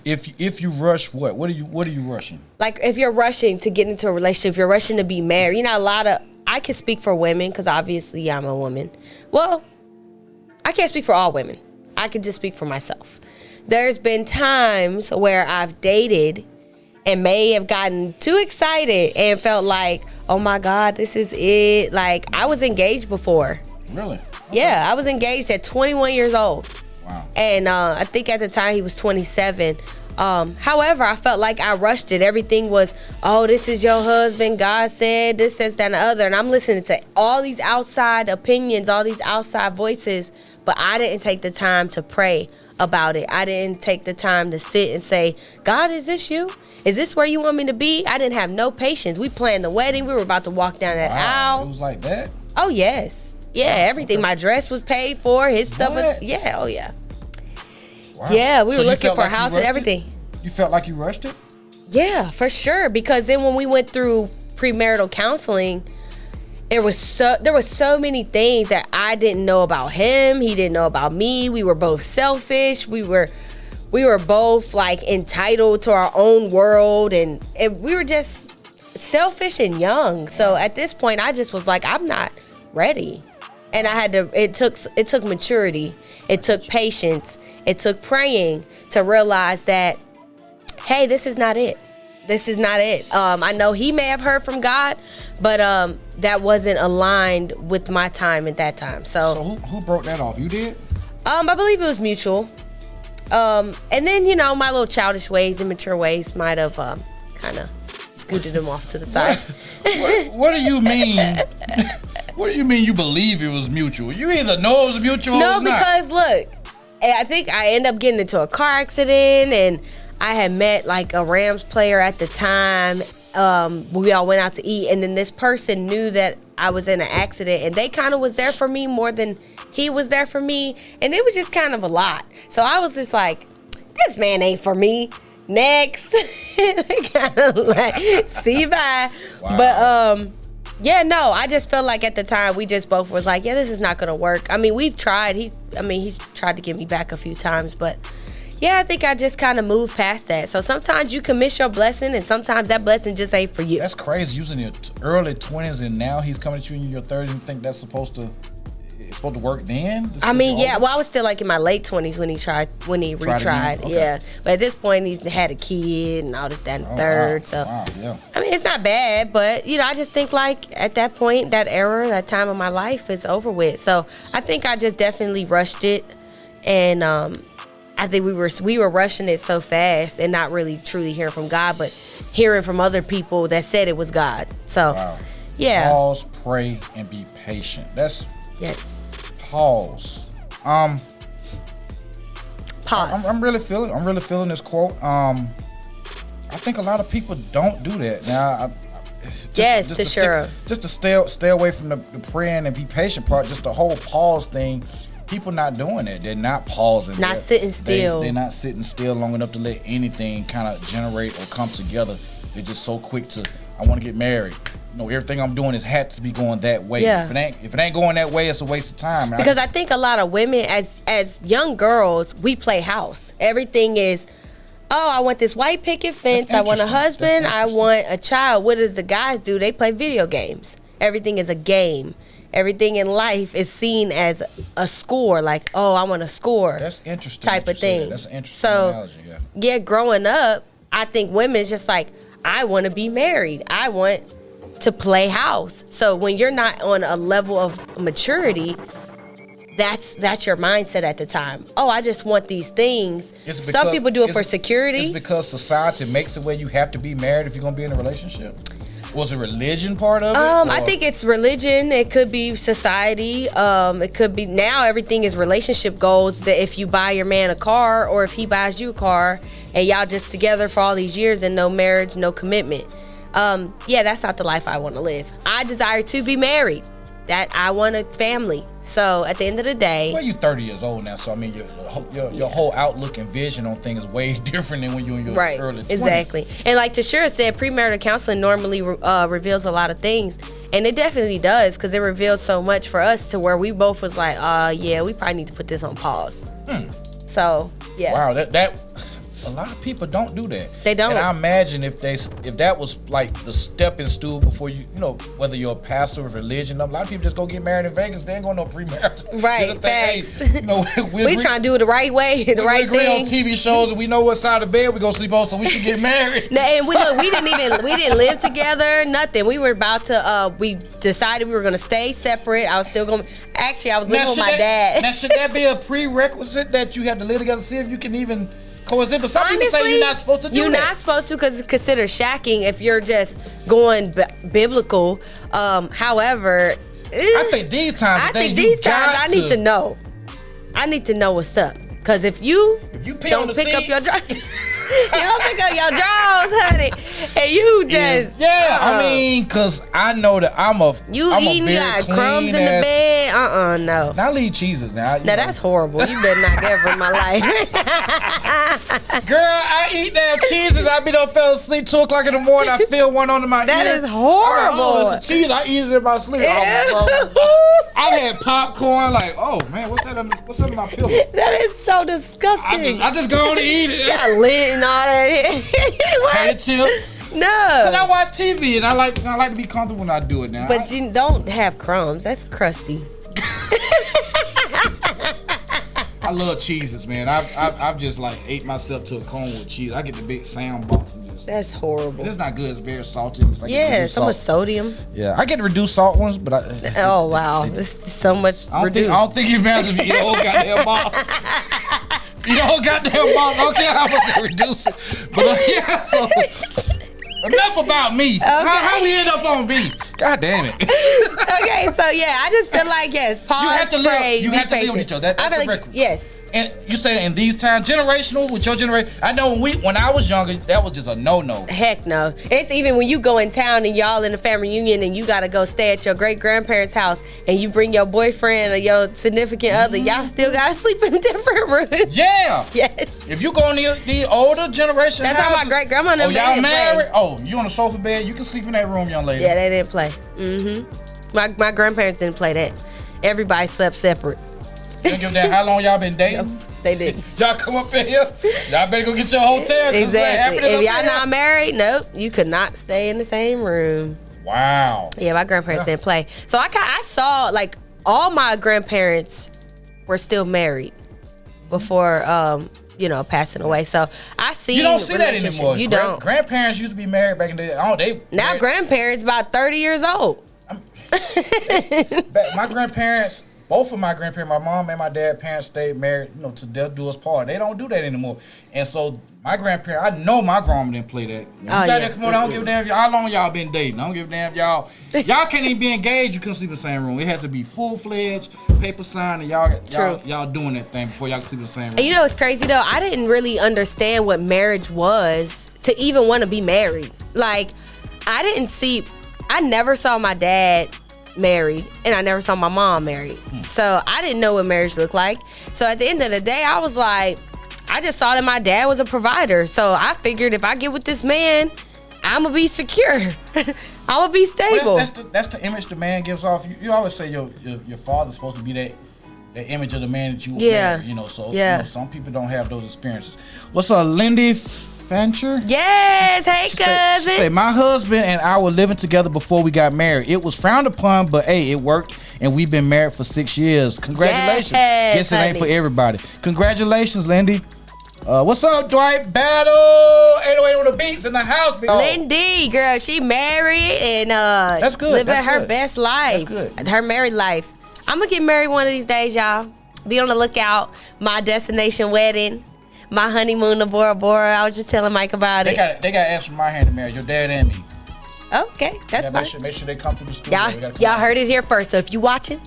if you rush, what are you rushing? Like if you're rushing to get into a relationship, if you're rushing to be married, I can speak for women because obviously I'm a woman. Well, I can't speak for all women. I can just speak for myself. There's been times where I've dated and may have gotten too excited and felt like, oh my God, this is it. Like I was engaged before. Really? Okay. Yeah, I was engaged at 21 years old. Wow. And I think at the time he was 27. However, I felt like I rushed it. Everything was, oh, this is your husband. God said this, that, and the other. And I'm listening to all these outside opinions, all these outside voices. But I didn't take the time to pray about it. I didn't take the time to sit and say, God, is this you? Is this where you want me to be? I didn't have no patience. We planned the wedding. We were about to walk down that aisle. It was like that? Oh, yes. Yeah, everything. Okay. My dress was paid for. His stuff was, yeah, oh, yeah. Wow. Yeah, we were looking for a house and everything. You felt like you rushed it? Yeah, for sure. Because then when we went through premarital counseling, there was so many things that I didn't know about him. He didn't know about me. We were both selfish. We were both like entitled to our own world, and we were just selfish and young. So at this point, I just was like, I'm not ready. And I had to. It took maturity. It took patience. It took praying to realize that, hey, this is not it. This is not it. I know he may have heard from God, but that wasn't aligned with my time at that time. So who broke that off? You did? I believe it was mutual. And then, my little childish ways, immature ways might have kind of scooted him off to the side. What do you mean? What do you mean you believe it was mutual? You either know it was mutual or not. No, because look, I think I ended up getting into a car accident, and I had met like a Rams player at the time. We all went out to eat, and then this person knew that I was in an accident, and they kind of was there for me more than he was there for me, and it was just kind of a lot. So I was just like, this man ain't for me. Next. Kind of like, see you bye. Wow. But yeah, no, I just felt like at the time we just both was like, yeah, this is not gonna work. I mean, we've tried. He's tried to get me back a few times, but yeah, I think I just kind of moved past that. So sometimes you can miss your blessing, and sometimes that blessing just ain't for you. That's crazy. You was in your early 20s, and now he's coming at you in your 30s, and you think that's supposed to work then? I mean, yeah. Well, I was still like in my late 20s when he retried. Okay. Yeah, but at this point, he had a kid and all this, that, and third. Wow. So, yeah. I mean, it's not bad, but I just think like at that point, that era, that time of my life is over with. So I think I just definitely rushed it, and I think we were rushing it so fast and not really truly hearing from God, but hearing from other people that said it was God. So, wow. Yeah. Pause, pray, and be patient. That's yes. Pause. Pause. I'm really feeling this quote. I think a lot of people don't do that now. Just to stay away from the praying and be patient part. Just the whole pause thing. People not doing it. They're not pausing. Not sitting still. They're not sitting still long enough to let anything kind of generate or come together. They're just so quick to, I want to get married. Everything I'm doing has to be going that way. Yeah. If it ain't going that way, it's a waste of time. Because I think a lot of women, as young girls, we play house. Everything is, oh, I want this white picket fence. I want a husband. I want a child. What does the guys do? They play video games. Everything is a game. Everything in life is seen as a score, like, oh, I want to score. That's interesting. Type of thing. That's an interesting analogy, yeah, growing up, I think women's just like, I want to be married. I want to play house. So when you're not on a level of maturity, that's your mindset at the time. Oh, I just want these things. Some people do it for security. It's because society makes it where you have to be married if you're gonna be in a relationship. Was it religion part of it? I think it's religion. It could be society. It could be now everything is relationship goals. That if you buy your man a car or if he buys you a car and y'all just together for all these years and no marriage, no commitment. Yeah, that's not the life I want to live. I desire to be married. That I want a family. So at the end of the day, well, you're 30 years old now, so I mean, your whole outlook and vision on things is way different than when you're in your early 20s. Exactly. And like Tashira said, premarital counseling normally reveals a lot of things, and it definitely does because it reveals so much for us to where we both was like, yeah, we probably need to put this on pause. So yeah. Wow, that a lot of people don't do that. They don't. And I imagine if that was like the stepping stool before you know, whether you're a pastor of religion, a lot of people just go get married in Vegas. They ain't going no premarital. Right. Facts. Hey, you know, we trying to do it the right way, the right thing. We agree on TV shows and we know what side of the bed we gonna sleep on, so we should get married. And we didn't live together, nothing. We were about to. We decided we were gonna stay separate. I was still going. Actually, I was living with my dad. Now, should that be a prerequisite that you have to live together to see if you can even coexist? But some people say you're not supposed to do that. You're not supposed to because it's considered shacking if you're just going biblical. However, I think these times I need to know. I need to know what's up. Because if you don't pick up your drawers, you don't pick up your drawers, honey, and you just I mean, because I know that I'm eating, you got crumbs in the bed. No. Now leave cheeses now. Now that's horrible. You better not get from my life. Girl, I eat damn cheeses. I be done fell asleep 2 o'clock in the morning. I feel one under my ear. That is horrible. Oh, it's a cheese. I eat it in my sleep. I had popcorn. Like, oh man, what's under my pillow? That is so disgusting. I just go on and eat it. Got lint and all that. Potato chips. No. Because I watch TV and I like to be comfortable when I do it now. But you don't have crumbs. That's crusty. I love cheeses, man. I've just like ate myself to a cone with cheese. I get the big sound box and just. That's horrible. It's not good. It's very salty. It's like so much sodium. Yeah, I get the reduced salt ones, but oh wow, it's so much reduced. I don't think it matters if you eat a whole goddamn box. You know, goddamn box. I don't care how much they reduce it. But yeah, so enough about me. Okay. How we end up on me? God damn it. Okay, so yeah, I just feel like pause, pray, you have to live with each other. That's a record. Yes. And you say in these times, generational with your generation. I know when I was younger, that was just a no-no. Heck no. It's even when you go in town and y'all in a family reunion and you gotta go stay at your great grandparents' house and you bring your boyfriend or your significant other, y'all still gotta sleep in different rooms. Yeah. Yes. If you go in the older generation, that's how my great grandma never. Y'all married? Oh, you on the sofa bed? You can sleep in that room, young lady. Yeah, they didn't play. My grandparents didn't play that. Everybody slept separate. You don't give a damn how long y'all been dating? No, they didn't. Y'all come up in here. Y'all better go get your hotel. Exactly. If y'all not married, nope, you could not stay in the same room. Wow. Yeah, my grandparents didn't play. So I saw like all my grandparents were still married before passing away. So I see you don't see that anymore. You don't. Grandparents used to be married back in the day. Now grandparents about 30 years old. My grandparents. Both of my grandparents, my mom and my dad, parents stayed married, to death do us part. They don't do that anymore. And so my grandparents, I know my grandma didn't play that. Come on, I don't give a damn how long y'all been dating. I don't give a damn y'all can't even be engaged. You couldn't sleep in the same room. It has to be full-fledged, paper signed, and y'all doing that thing before y'all can sleep in the same room. You know, it's crazy though. I didn't really understand what marriage was to even want to be married. Like, I never saw my dad married and I never saw my mom married. So I didn't know what marriage looked like. So at the end of the day, I was like, I just saw that my dad was a provider. So I figured if I get with this man, I'm gonna be secure. I'm gonna be stable. Well, that's the image the man gives off. You always say your father's supposed to be that image of the man that you married, some people don't have those experiences. What's up, Lindy Fancher? Yes, hey cousin. She say, my husband and I were living together before we got married. It was frowned upon, but hey, it worked, and we've been married for 6 years. Congratulations. Yes, guess it ain't for everybody. Congratulations, Lindy. What's up, Dwight? Battle 808 on the beats in the house. Lindy, girl, she married and that's good. living her best life. That's good. Her married life. I'm gonna get married one of these days, y'all. Be on the lookout. My destination wedding, my honeymoon to Bora Bora. I was just telling Mike about it. They got to ask for my hand in marriage. Your dad and me. Okay, that's fine. Make sure they come to the studio. Y'all heard it here first. So if you watching,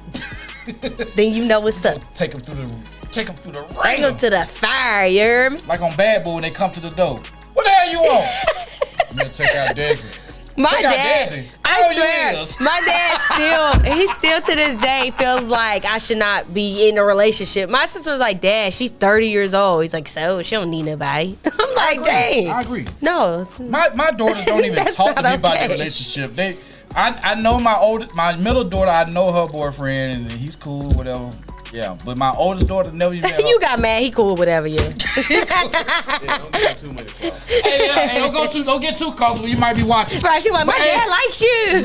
then you know what's up. Take them through the Take them to the fire, you hear me? Like on Bad Boy when they come to the door. What the hell you want? I'm gonna check out Desi. My dad, I swear, my dad he still to this day feels like I should not be in a relationship. My sister's like, Dad, she's 30 years old. He's like, so she don't need nobody. I'm like, dang. I agree. No. My daughters don't even talk to me about the relationship. I know my middle daughter, I know her boyfriend and he's cool, whatever. Yeah, but my oldest daughter never even met You got mad, he cool, whatever, yeah. Don't get too many calls. Hey, don't get too close. You might be watching. Right, she like, my dad likes you.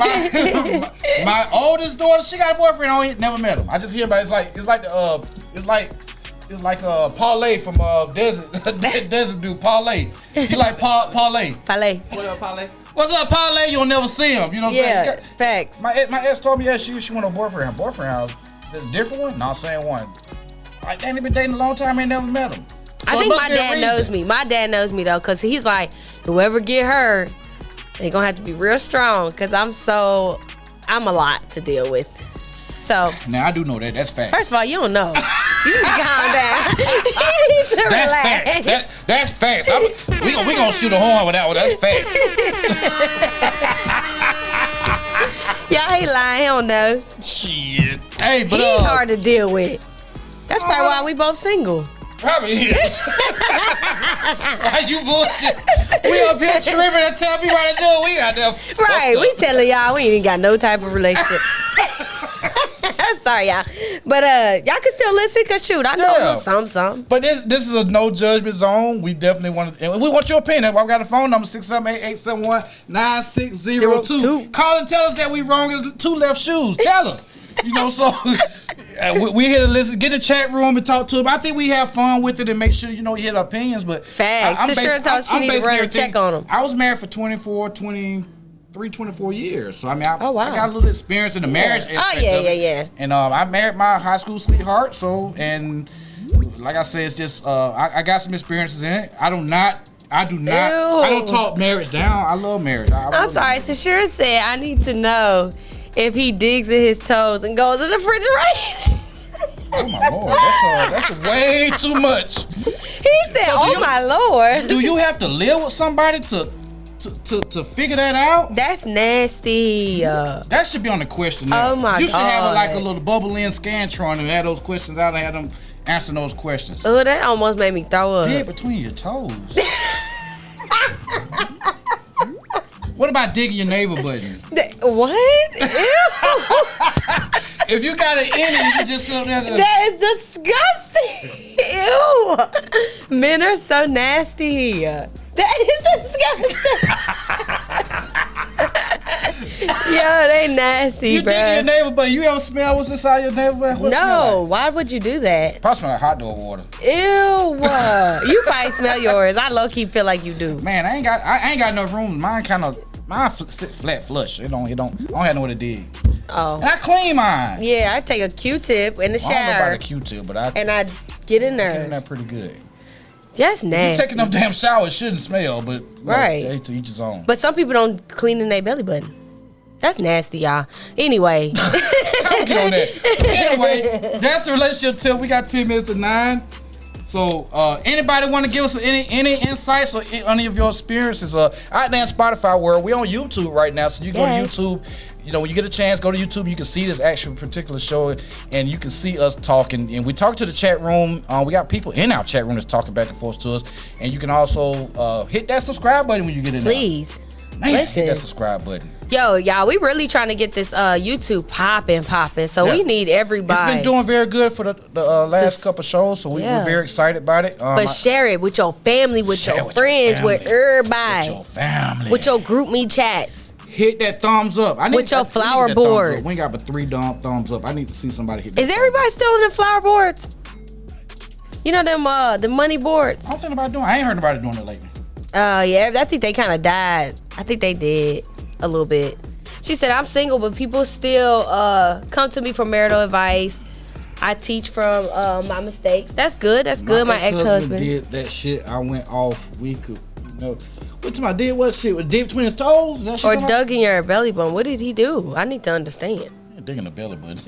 My oldest daughter, she got a boyfriend. I never met him. I just hear about it. It's like Parlay from Desert dude Parlay. He like Parlay. Parlay. What up, Parlay? What's up, Parlay? You'll never see him. You know what I'm saying? Yeah, facts. My ex told me she want a boyfriend. Her boyfriend house. A different one? No, same one. I ain't been dating a long time. I ain't never met him. So I think my dad knows me. My dad knows me though, cause he's like, whoever get her, they gonna have to be real strong, cause I'm a lot to deal with. So now I do know that. That's fact. First of all, you don't know. You just calm down. You need to relax. That's facts. We gonna shoot a horn with that one. That's facts. Y'all ain't lying. He don't know. Shit. Hey, but he's hard to deal with. That's probably why we both single. Probably is. Why you bullshit? We up here tripping and tell people how to do it. We got there. Right. We telling y'all we ain't got no type of relationship. Sorry, y'all. But y'all can still listen, cause shoot, I know a little something. But this is a no judgment zone. We definitely want to, and we want your opinion. I've got a phone number 678-871-9602. Call and tell us that we wrong as two left shoes. Tell us. You know, so we here to listen. Get in the chat room and talk to them. I think we have fun with it and make sure you hear the opinions. But facts. She need to run a check on them. I was married for 24 years. So I mean, I got a little experience in the marriage aspect of it. And I married my high school sweetheart. So, and like I said, it's just I got some experiences in it. I do not talk marriage down. I love marriage. I'm sorry. Tashira said I need to know if he digs in his toes and goes in the refrigerator. Oh my Lord, that's way too much. He said, my Lord. Do you have to live with somebody to figure that out? That's nasty. That should be on the questionnaire. Oh my God. You should have like a little bubble in Scantron and have those questions out and have them answer those questions. Oh, that almost made me throw up. Dig between your toes. What about digging your navel button? What? Ew. If you got an innie, you can just sit there. That is disgusting. Ew. Men are so nasty. That is disgusting. Yo, they nasty, you bro. You dig your navel button. You ever smell what's inside your navel button? No. Why would you do that? Probably smell like hot dog water. Ew. You probably smell yours. I low key feel like you do. Man, I ain't got enough room. Mine sit flat flush. I don't have nowhere to dig. Oh. And I clean mine. Yeah, I take a Q-tip in the shower. I don't know about a Q-tip, but I get in there. Get in there pretty good. Just nasty. You take enough damn shower, it shouldn't smell, but right. To each his own. But some people don't clean in their belly button. That's nasty, y'all. Anyway. I'll get on that. Anyway, that's the relationship tip. We got 10 minutes to 9. So, anybody want to give us any insights or any of your experiences? Out there in Spotify world, we on YouTube right now, so you go to YouTube. When you get a chance, go to YouTube. You can see this actual particular show, and you can see us talking. And we talk to the chat room. We got people in our chat room that's talking back and forth to us. And you can also hit that subscribe button when you get in there. Please. Man, listen. Hit that subscribe button. Yo, y'all, we really trying to get this YouTube popping. So we need everybody. It's been doing very good for the last couple shows, so we're very excited about it. But share it with your family, with your friends, with everybody. With your family. With your group me chats. Hit that thumbs up. With your flower boards. We ain't got but 3 thumbs up. I need to see somebody hit that. Is everybody still on the flower boards? You know them the money boards? I don't think about doing. I ain't heard anybody doing it lately. Yeah, I think they kind of died. I think they did a little bit. She said, I'm single, but people still come to me for marital advice. I teach from my mistakes. That's good. That's good. My ex-husband did that shit. I went off. We could, what time I did? What shit? Was deep between his toes? That shit or dug in your belly button. What did he do? I need to understand. Digging the belly button.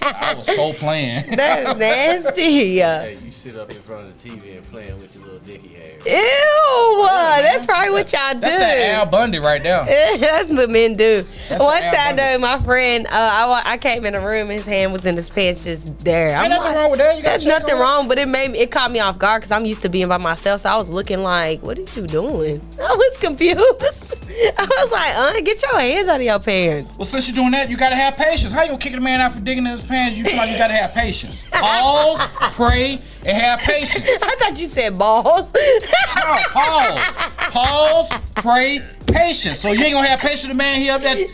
I was so playing. That's nasty. Hey, you sit up in front of the TV and playing with your little dicky hair. Ew, that's probably what y'all do. That's the Al Bundy right there. That's what men do. That's One the Al time, Bundy. though, my friend, I came in the room, his hand was in his pants just there. Ain't nothing wrong with that. You gotta There's check nothing on it. wrong, but it caught me off guard because I'm used to being by myself, so I was looking like, what are you doing? I was confused. I was like, get your hands out of your pants. Well, since you're doing that, you gotta have patience. How you gonna kick a man out for digging in his pants? You gotta have patience. Pause, pray, and have patience. I thought you said balls. No, pause, pray, patience. So you ain't gonna have patience with the man here up there,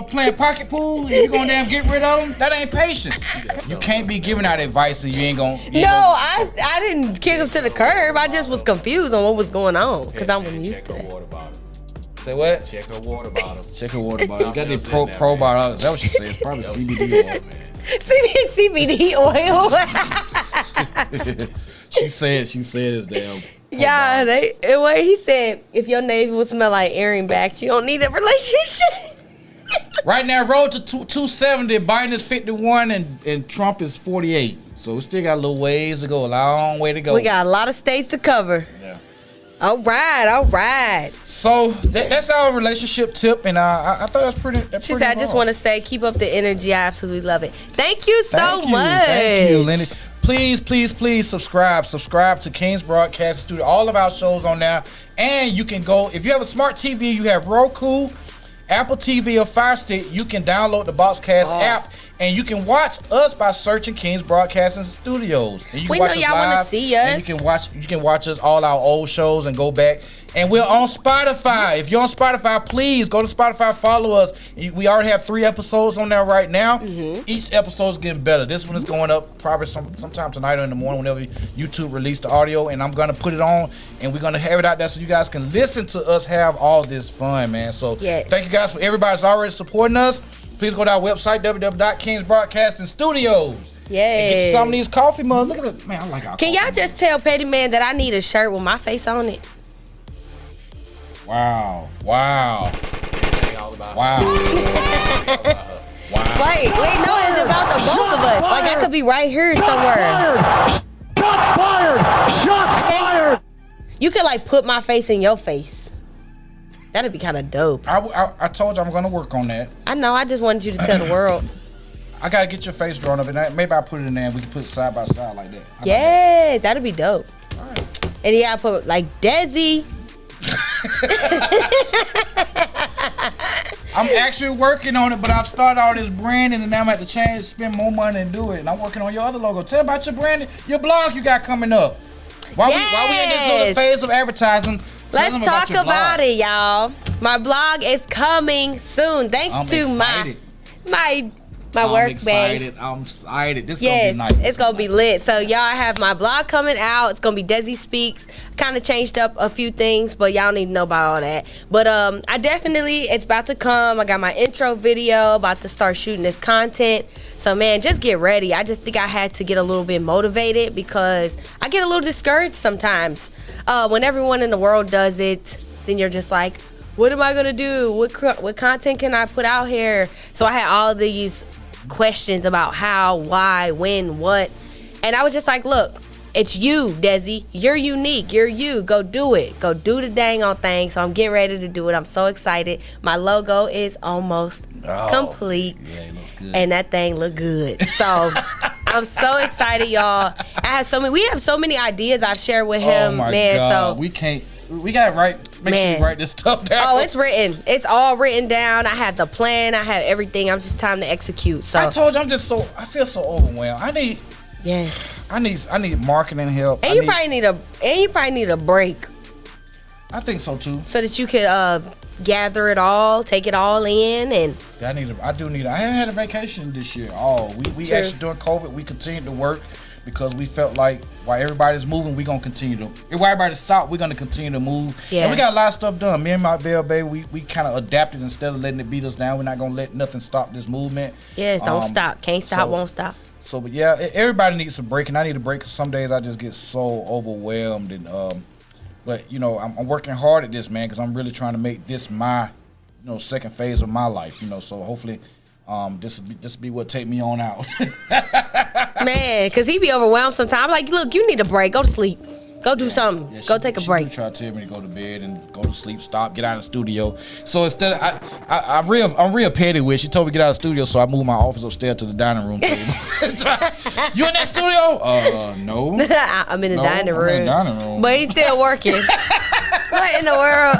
playing pocket pool, and you gonna damn get rid of him? That ain't patience. You can't be giving out advice and you ain't gonna. I didn't kick him to the curb. I just was confused on what was going on because I'm used to Check her that. water bottle. Say what? Check her water bottle. Check her water bottle. You got the Something else in probiotics. That's what she said. It's probably CBD oil. CBD oil. She said it's damn. Yeah, what he said, if your navel would smell like airing backs, you don't need a relationship. Right now, road to 270. Biden is 51 and Trump is 48. So we still got a little ways to go, a long way to go. We got a lot of states to cover. Yeah. All right. So that's our relationship tip, and I thought that's pretty. She said, I just want to say, keep up the energy. I absolutely love it. Thank you so much. Thank you, Lenny. Please subscribe. Subscribe to Kingz Broadcast Studio. All of our shows on there. And you can go, if you have a smart TV, you have Roku, Apple TV, or Fire Stick, you can download the Boxcast app. And you can watch us by searching Kingz Broadcasting Studios. And you can We watch know us y'all want to live, see us. and you can watch us all our old shows and go back. And we're on Spotify. If you're on Spotify, please go to Spotify, follow us. We already have 3 episodes on there right now. Mm-hmm. Each episode is getting better. This one is going up probably sometime tonight or in the morning whenever YouTube release the audio. And I'm gonna put it on and we're gonna have it out there so you guys can listen to us have all this fun, man. So Thank you guys for everybody's already supporting us. Please go to our website, www.kingsbroadcastingstudios. Yeah. And get you some of these coffee mugs. Look at it. Man, I like our Can coffee y'all just tell PettyMan that I need a shirt with my face on it? Wow. Everything all about Wow. Wait, no, it's about the both of us. Like, I could be right here somewhere. Shots fired! You could, like, put my face in your face. That'd be kind of dope. I told you I'm going to work on that. I know, I just wanted you to tell the world. I got to get your face drawn up, and maybe I'll put it in there and we can put it side by side like that. How Yeah, that'd be dope. about that? All right. And yeah, I put, like, Desi. I'm actually working on it, but I've started all this branding, and now I'm going to have to change, spend more money and do it. And I'm working on your other logo. Tell about your branding, your blog you got coming up. While we in this little phase of advertising, tell them Let's talk your about blog. it, y'all. My blog is coming soon. Thanks I'm to excited. my I'm work excited. bag. I'm excited. This Yes, gonna be nice. it's gonna be lit. So y'all have my blog coming out. It's gonna be Desi Speaks. Kind of changed up a few things, but y'all need to know about all that. But it's about to come. I got my intro video, about to start shooting this content. So man, just get ready. I just think I had to get a little bit motivated because I get a little discouraged sometimes. When everyone in the world does it, then you're just like, what am I gonna do? What content can I put out here? So I had all these questions about how, why, when, what, and I was just like, look, it's you, Desi. You're unique. You're you. Go do it. Go do the dang on thing. So I'm getting ready to do it. I'm so excited. My logo is almost complete. Yeah, it looks good. And that thing look good. So I'm so excited, y'all. We have so many ideas I've shared with him, oh my man. God. So we gotta make sure you write this stuff down. Oh, it's written. It's all written down. I have the plan. I have everything. I'm just time to execute. So I told you I feel so overwhelmed. I need marketing help. And you probably need a break I think so too. so that you could gather it all, take it all in, and I haven't had a vacation this year. We True. actually during COVID we continued to work because we felt like while everybody's moving, we're gonna continue to. If everybody stop, we're gonna continue to move. Yeah. And we got a lot of stuff done. Me and my Bell baby, we kind of adapted instead of letting it beat us down. We're not gonna let nothing stop this movement. Yes, don't stop. Can't stop, won't stop. So, but yeah, everybody needs a break, and I need a break because some days I just get so overwhelmed. And but you know, I'm working hard at this, man, because I'm really trying to make this my, second phase of my life. So hopefully, this will be what take me on out. Man, because he be overwhelmed sometimes. Like, look, you need a break. Go to sleep. Go do something. Yeah, go take a break. She try to tell me to go to bed and go to sleep, stop, get out of the studio. So instead, I'm real petty with. She told me to get out of the studio, so I moved my office upstairs to the dining room table. You in that studio? No. I'm in the dining room. I'm in the dining room. But he's still working. What in the world?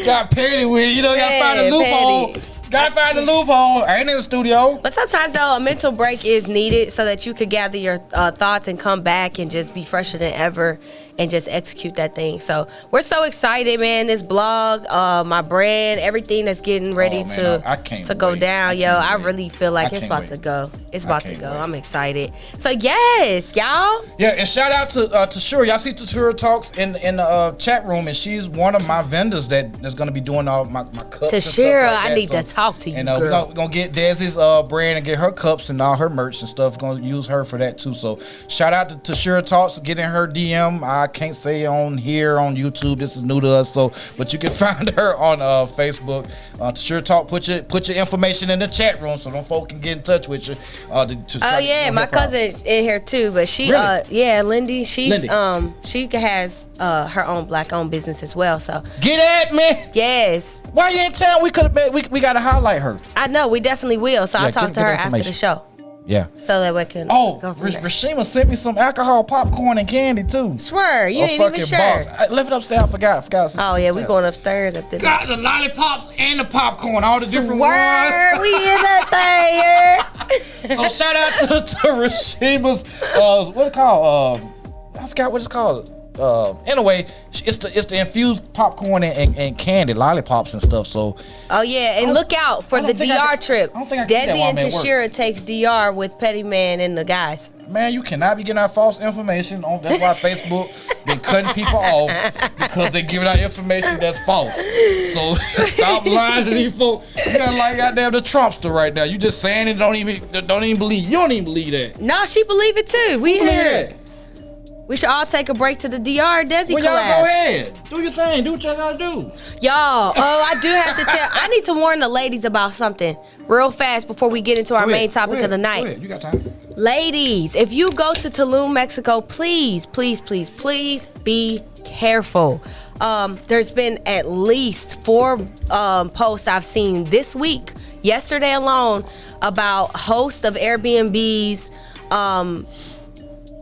Got petty with it. Gotta find a loophole. Petty. Gotta find the loophole. I ain't in the studio. But sometimes, though, a mental break is needed so that you could gather your thoughts and come back and just be fresher than ever and just execute that thing. So we're so excited, man. This blog, my brand, everything that's getting ready to go down, yo. I really feel like it's about to go. It's about to go. I'm excited. So yes, y'all. Yeah, and shout out to Tashura. Y'all see Tashura talks in the chat room, and she's one of my vendors that's gonna be doing all my cups. Tashura, like I need to talk to you, and girl. we're gonna get Desi's brand and get her cups and all her merch and stuff. Gonna use her for that too. So shout out to Tashura Talks. Get in her DM. I can't say on here on YouTube. This is new to us. But you can find her on Facebook. Tashura Talk. Put your information in the chat room so them folk can get in touch with you. My cousin's in here too. But she, really? Lindy. She has her own black-owned business as well. So get at me. Yes. Why you ain't telling? We could have. We got to highlight her. I know. We definitely will. So I'll talk to her after the show. Yeah. So that we can go from there. Rashima sent me some alcohol, popcorn, and candy too. Swear, you ain't even sure. Boss. I left it upstairs. I forgot. Oh yeah, we going upstairs after got the lollipops and the popcorn, all the different ones. We in that thing. So shout out to Rashima's what it called? I forgot what it's called. Anyway, it's the infused popcorn and candy, lollipops and stuff. So. Oh yeah, and look out for the DR trip. I don't think I can Desi and Tashira takes DR with PettyMan and the guys. Man, you cannot be getting out false information. That's why Facebook been cutting people off because they giving out information that's false. So stop lying to these folks. You got like goddamn the Trumpster right now. You just saying it. Don't even believe. You don't even believe that. No, she believe it too. We hear it. We should all take a break to the DR Desi Well, collab. y'all go ahead. Do your thing. Do what y'all gotta do. Y'all, I do have to tell. I need to warn the ladies about something real fast before we get into our main topic of the night. Go ahead. You got time. Ladies, if you go to Tulum, Mexico, please, please, please, please be careful. There's been at least 4 posts I've seen this week, yesterday alone, about hosts of Airbnbs,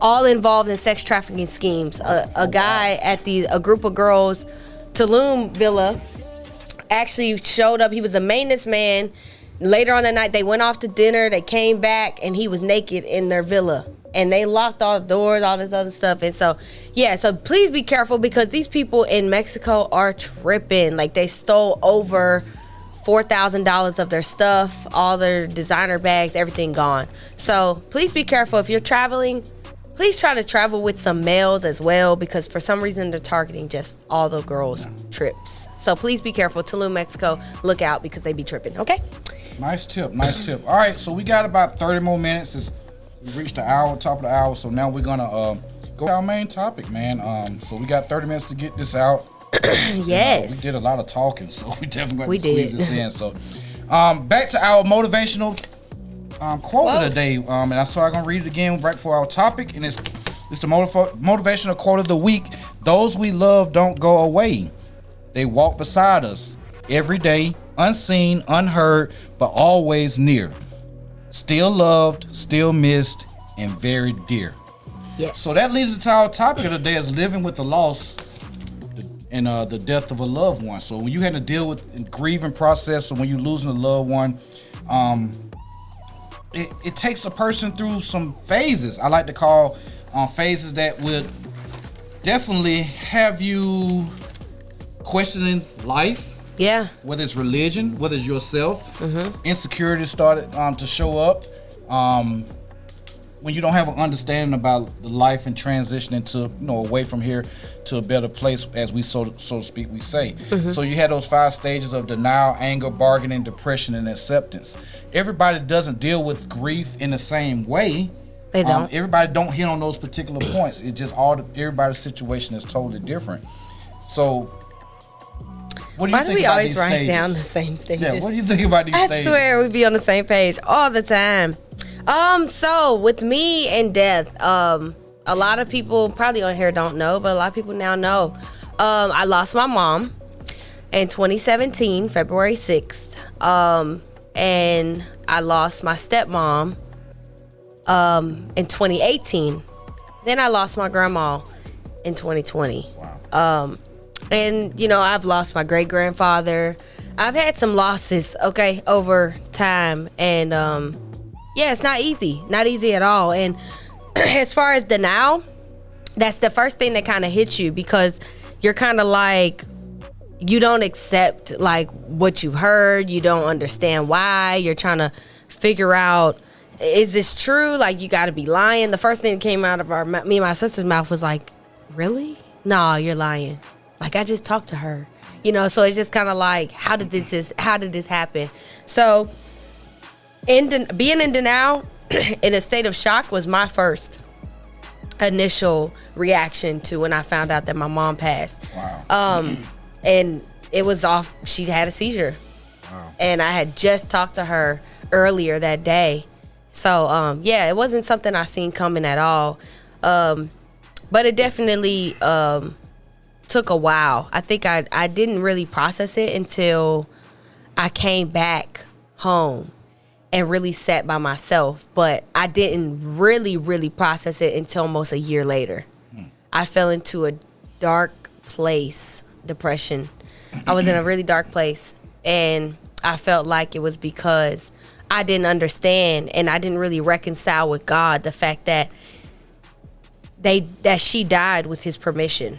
all involved in sex trafficking schemes. A guy at a group of girls, Tulum Villa, actually showed up. He was a maintenance man. Later on that night, they went off to dinner. They came back, and he was naked in their villa. And they locked all the doors, all this other stuff. And so, yeah, so please be careful because these people in Mexico are tripping. Like, they stole over $4,000 of their stuff, all their designer bags, everything gone. So please be careful. If you're traveling, please try to travel with some males as well because for some reason they're targeting just all the girls' trips. So please be careful. Tulum, Mexico, look out because they be tripping, okay? Nice tip. All right, so we got about 30 more minutes. We reached the hour, top of the hour, so now we're gonna go to our main topic, man. So we got 30 minutes to get this out. Yes. We did a lot of talking, so we definitely got to squeeze this in. So back to our motivational quote of the day, and I'm gonna read it again right before our topic, and it's the motivational quote of the week. Those we love don't go away; they walk beside us every day, unseen, unheard, but always near. Still loved, still missed, and very dear. Yes. So that leads us to our topic of the day: is living with the loss and the death of a loved one. So when you had to deal with the grieving process, or when you're losing a loved one, it takes a person through some phases. I like to call phases that would definitely have you questioning life. Yeah. Whether it's religion, whether it's yourself, insecurity started to show up. when you don't have an understanding about the life and transitioning to, away from here to a better place, as we so to speak, we say. So you had those 5 stages of denial, anger, bargaining, depression, and acceptance. Everybody doesn't deal with grief in the same way. They don't. Everybody don't hit on those particular points. It's just everybody's situation is totally different. So, what do you Why think do we about always these write stages? down the same stages? Yeah, what do you think about these stages? I swear we be on the same page all the time. So with me and death, a lot of people probably on here don't know, but a lot of people now know. I lost my mom in 2017, February 6th. And I lost my stepmom in 2018. Then I lost my grandma in 2020. Wow. And, I've lost my great-grandfather. I've had some losses, over time. And, yeah, it's not easy at all. And as far as denial, that's the first thing that kind of hits you, because you're kind of like, you don't accept like what you've heard. You don't understand why. You're trying to figure out, is this true? Like, you got to be lying. The first thing that came out of me and my sister's mouth was like, really? No, you're lying. Like, I just talked to her. So it's just kind of like, how did this happen? So being in denial, in a state of shock, was my first initial reaction to when I found out that my mom passed. Wow. And it was off. She had a seizure. Wow. And I had just talked to her earlier that day. So, yeah, it wasn't something I seen coming at all. But it definitely took a while. I think I didn't really process it until I came back home and really sat by myself. But I didn't really process it until almost a year later. I fell into a dark place, depression. I was in a really dark place, and I felt like it was because I didn't understand and I didn't really reconcile with God the fact that she died with his permission.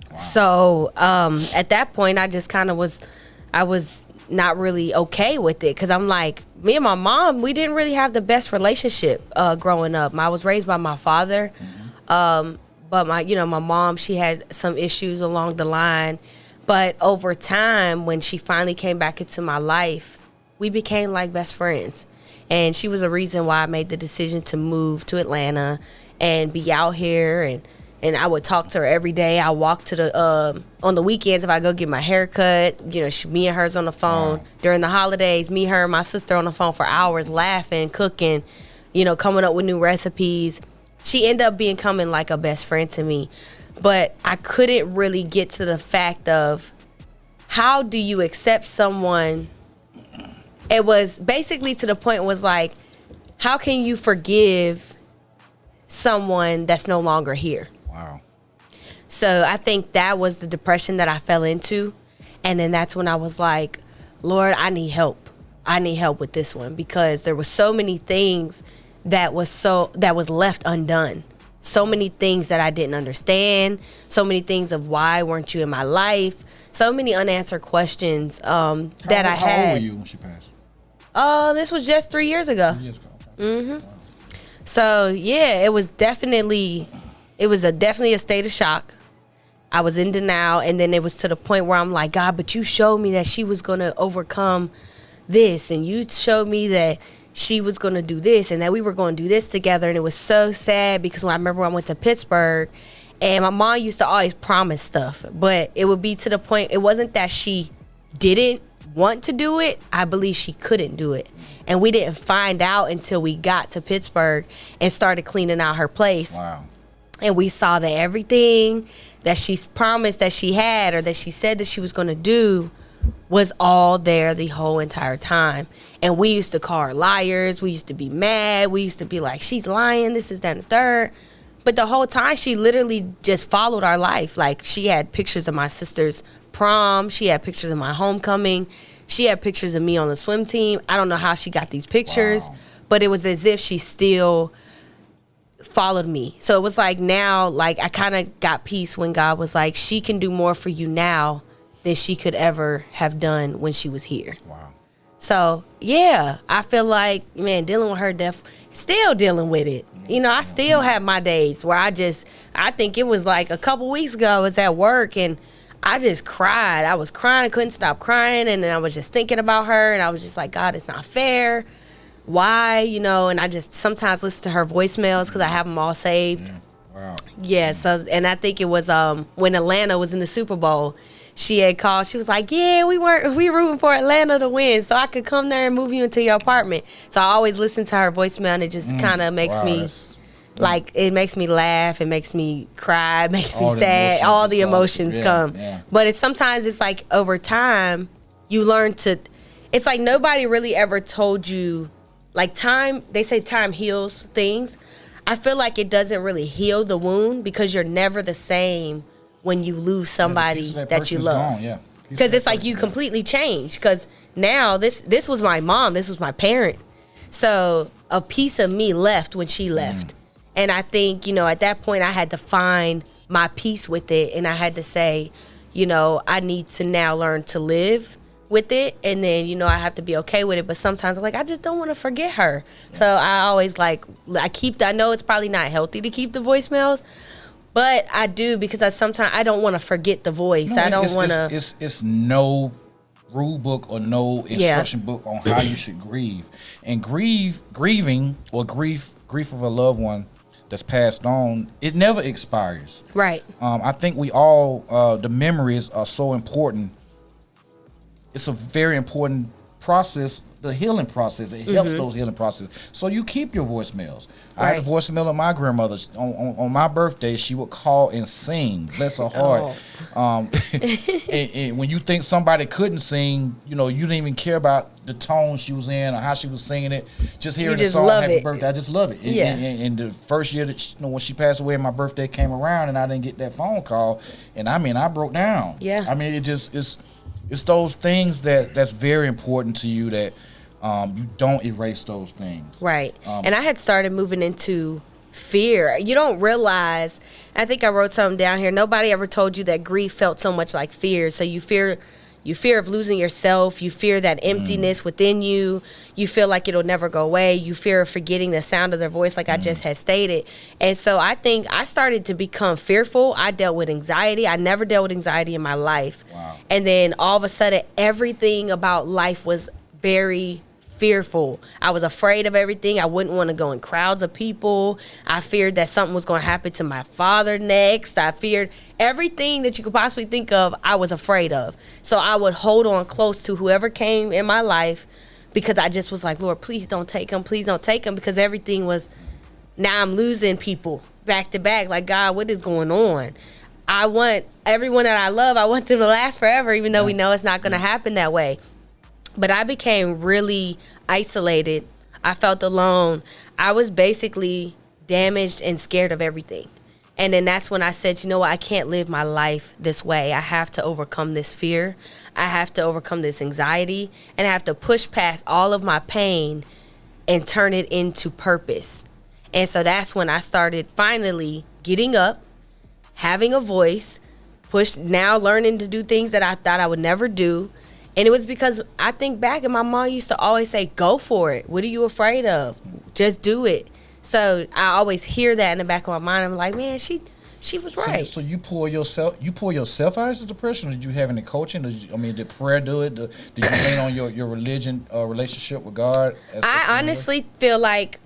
Wow. So at that point, I just kind of was not really okay with it, because I'm like, me and my mom, we didn't really have the best relationship growing up. I was raised by my father, but my mom, she had some issues along the line. But over time, when she finally came back into my life, we became like best friends. And she was a reason why I made the decision to move to Atlanta and be out here. And I would talk to her every day. I walk to the, on the weekends if I go get my hair cut, me and her's on the phone. Wow. During the holidays, me, her, and my sister on the phone for hours, laughing, cooking, coming up with new recipes. She ended up becoming like a best friend to me. But I couldn't really get to the fact of, how do you accept someone? It was basically to the point was like, how can you forgive someone that's no longer here? Wow. So I think that was the depression that I fell into. And then that's when I was like, Lord, I need help. I need help with this one, because there was so many things that was left undone. So many things that I didn't understand. So many things of why weren't you in my life? So many unanswered questions that I had. How old were you when she passed? This was just 3 years ago. 3 years ago. Okay. Mm-hmm. Wow. So yeah, it was definitely a state of shock. I was in denial, and then it was to the point where I'm like, God, but you showed me that she was gonna overcome this, and you showed me that she was gonna do this, and that we were gonna do this together. And it was so sad, because when I remember when I went to Pittsburgh, and my mom used to always promise stuff, but it would be to the point, it wasn't that she didn't want to do it, I believe she couldn't do it. And we didn't find out until we got to Pittsburgh and started cleaning out her place. Wow. And we saw that everything that she promised that she had, or that she said that she was going to do, was all there the whole entire time. And we used to call her liars. We used to be mad. We used to be like, she's lying, this is that and the third. But the whole time, she literally just followed our life. Like, she had pictures of my sister's prom. She had pictures of my homecoming. She had pictures of me on the swim team. I don't know how she got these pictures, wow. But it was as if she still followed me. So it was like, now, like, I kind of got peace when God was like, she can do more for you now than she could ever have done when she was here. Wow. So, yeah, I feel like, man, dealing with her death, still dealing with it. You know, I still have my days where I think it was like a couple weeks ago, I was at work and I just cried. I was crying. I couldn't stop crying. And then I was just thinking about her. And I was just like, God, it's not fair. Why? You know, and I just sometimes listen to her voicemails because I have them all saved. Wow. Yeah. So, and I think it was when Atlanta was in the Super Bowl. She had called. She was like, yeah, we rooting for Atlanta to win so I could come there and move you into your apartment. So I always listen to her voicemail, and it just kind of makes me, like, it makes me laugh. It makes me cry. It makes me sad. All the emotions come. Yeah. But sometimes it's like over time, you learn to, it's like nobody really ever told you, like time, they say time heals things. I feel like it doesn't really heal the wound because you're never the same when you lose somebody that you love. Because it's like you completely change. Because now this was my mom. This was my parent. So a piece of me left when she left. And I think, you know, at that point I had to find my peace with it. And I had to say, you know, I need to now learn to live with it. And then, you know, I have to be okay with it. But sometimes I'm like, I just don't want to forget her. So I always like, I know it's probably not healthy to keep the voicemails. But I do because sometimes I don't want to forget the voice. I don't want to. It's no rule book or no instruction book on how you should grieve. And grieving or grief of a loved one that's passed on, it never expires. Right. I think we all, the memories are so important. It's a very important process, the healing process. It helps those healing processes. So you keep your voicemails. Right. I had a voicemail of my grandmother's. On my birthday, she would call and sing. Bless her heart. And when you think somebody couldn't sing, you know, you didn't even care about the tone she was in or how she was singing it. Just hearing the song, Happy Birthday, I just love it. And the first year that when she passed away, my birthday came around and I didn't get that phone call. And I mean, I broke down. Yeah. I mean, it's those things that's very important to you that you don't erase those things. Right. And I had started moving into fear. You don't realize, I think I wrote something down here, nobody ever told you that grief felt so much like fear. So you fear of losing yourself. You fear that emptiness within you. You feel like it'll never go away. You fear of forgetting the sound of their voice, like I just had stated. And so I think I started to become fearful. I dealt with anxiety. I never dealt with anxiety in my life. Wow. And then all of a sudden, everything about life was very fearful. I was afraid of everything. I wouldn't want to go in crowds of people. I feared that something was going to happen to my father next. I feared everything that you could possibly think of. I was afraid of. So I would hold on close to whoever came in my life because I just was like, Lord, please don't take him. Please don't take him, because everything was, now I'm losing people back to back. Like, God, what is going on? I want everyone that I love, I want them to last forever, even though we know it's not going to happen that way. But I became really isolated. I felt alone. I was basically damaged and scared of everything. And then that's when I said, you know what, I can't live my life this way. I have to overcome this fear. I have to overcome this anxiety. And I have to push past all of my pain and turn it into purpose. And so that's when I started finally getting up, having a voice, now learning to do things that I thought I would never do. And it was because I think back and my mom used to always say, go for it. What are you afraid of? Just do it. So I always hear that in the back of my mind. I'm like, man, she was right. So you pull yourself out of the depression? Or did you have any coaching? Did prayer do it? Did you lean on your religion relationship with God? I honestly feel like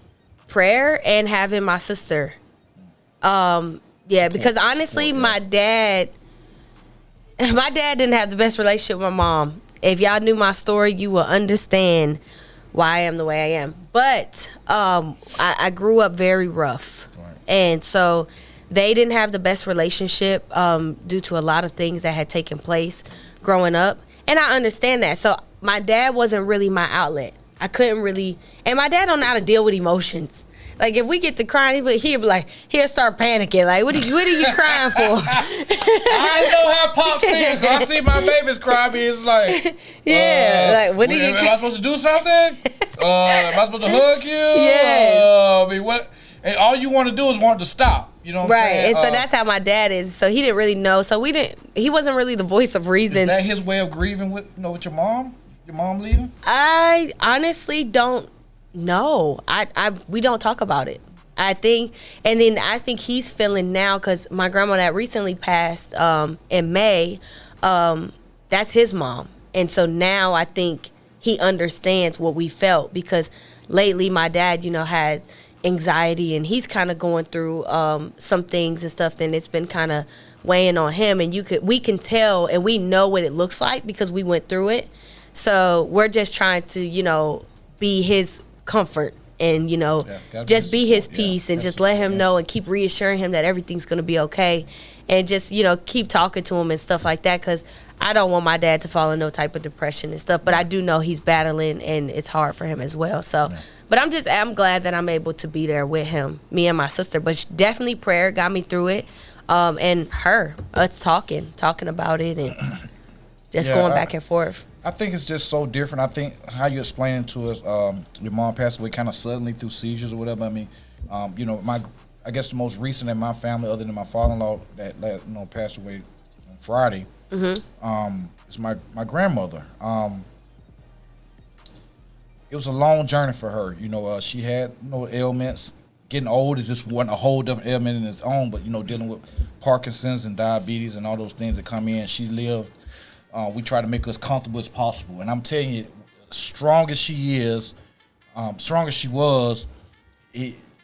prayer and having my sister. Because honestly, my dad didn't have the best relationship with my mom. If y'all knew my story, you will understand why I am the way I am. But I grew up very rough. Right. And so they didn't have the best relationship due to a lot of things that had taken place growing up. And I understand that. So my dad wasn't really my outlet. I couldn't really, and my dad don't know how to deal with emotions. Like, if we get to crying, he'll start panicking. Like, what are you crying for? I know how Pop feels. I see my babies cry, it's like, like, what are you? Am I supposed to do something? Am I supposed to hug you? Yeah. What? And all you want to do is want to stop. You know what I'm saying? And so that's how my dad is. So he didn't really know. So he wasn't really the voice of reason. Is that his way of grieving with your mom? Your mom leaving? I honestly don't know. We don't talk about it. I think, and then I think he's feeling now, because my grandma that recently passed in May, that's his mom. And so now I think he understands what we felt, because lately my dad, had anxiety, and he's kind of going through some things and stuff, and it's been kind of weighing on him, and we can tell, and we know what it looks like because we went through it. So we're just trying to, be his comfort, and just be his peace, and just let him know and keep reassuring him that everything's going to be okay, and just keep talking to him and stuff like that, because I don't want my dad to fall in no type of depression and stuff, but I do know he's battling, and it's hard for him as well. So but I'm glad that I'm able to be there with him, me and my sister. But definitely prayer got me through it, and us talking about it, and just going back and forth. I think it's just so different. I think how you explaining to us, your mom passed away kind of suddenly through seizures or whatever. I mean, I guess the most recent in my family, other than my father-in-law that passed away on Friday, is my grandmother. It was a long journey for her. She had ailments. Getting old is just a whole different ailment in its own. But dealing with Parkinson's and diabetes and all those things that come in, she lived. We try to make her as comfortable as possible. And I'm telling you, strong as she is, strong as she was,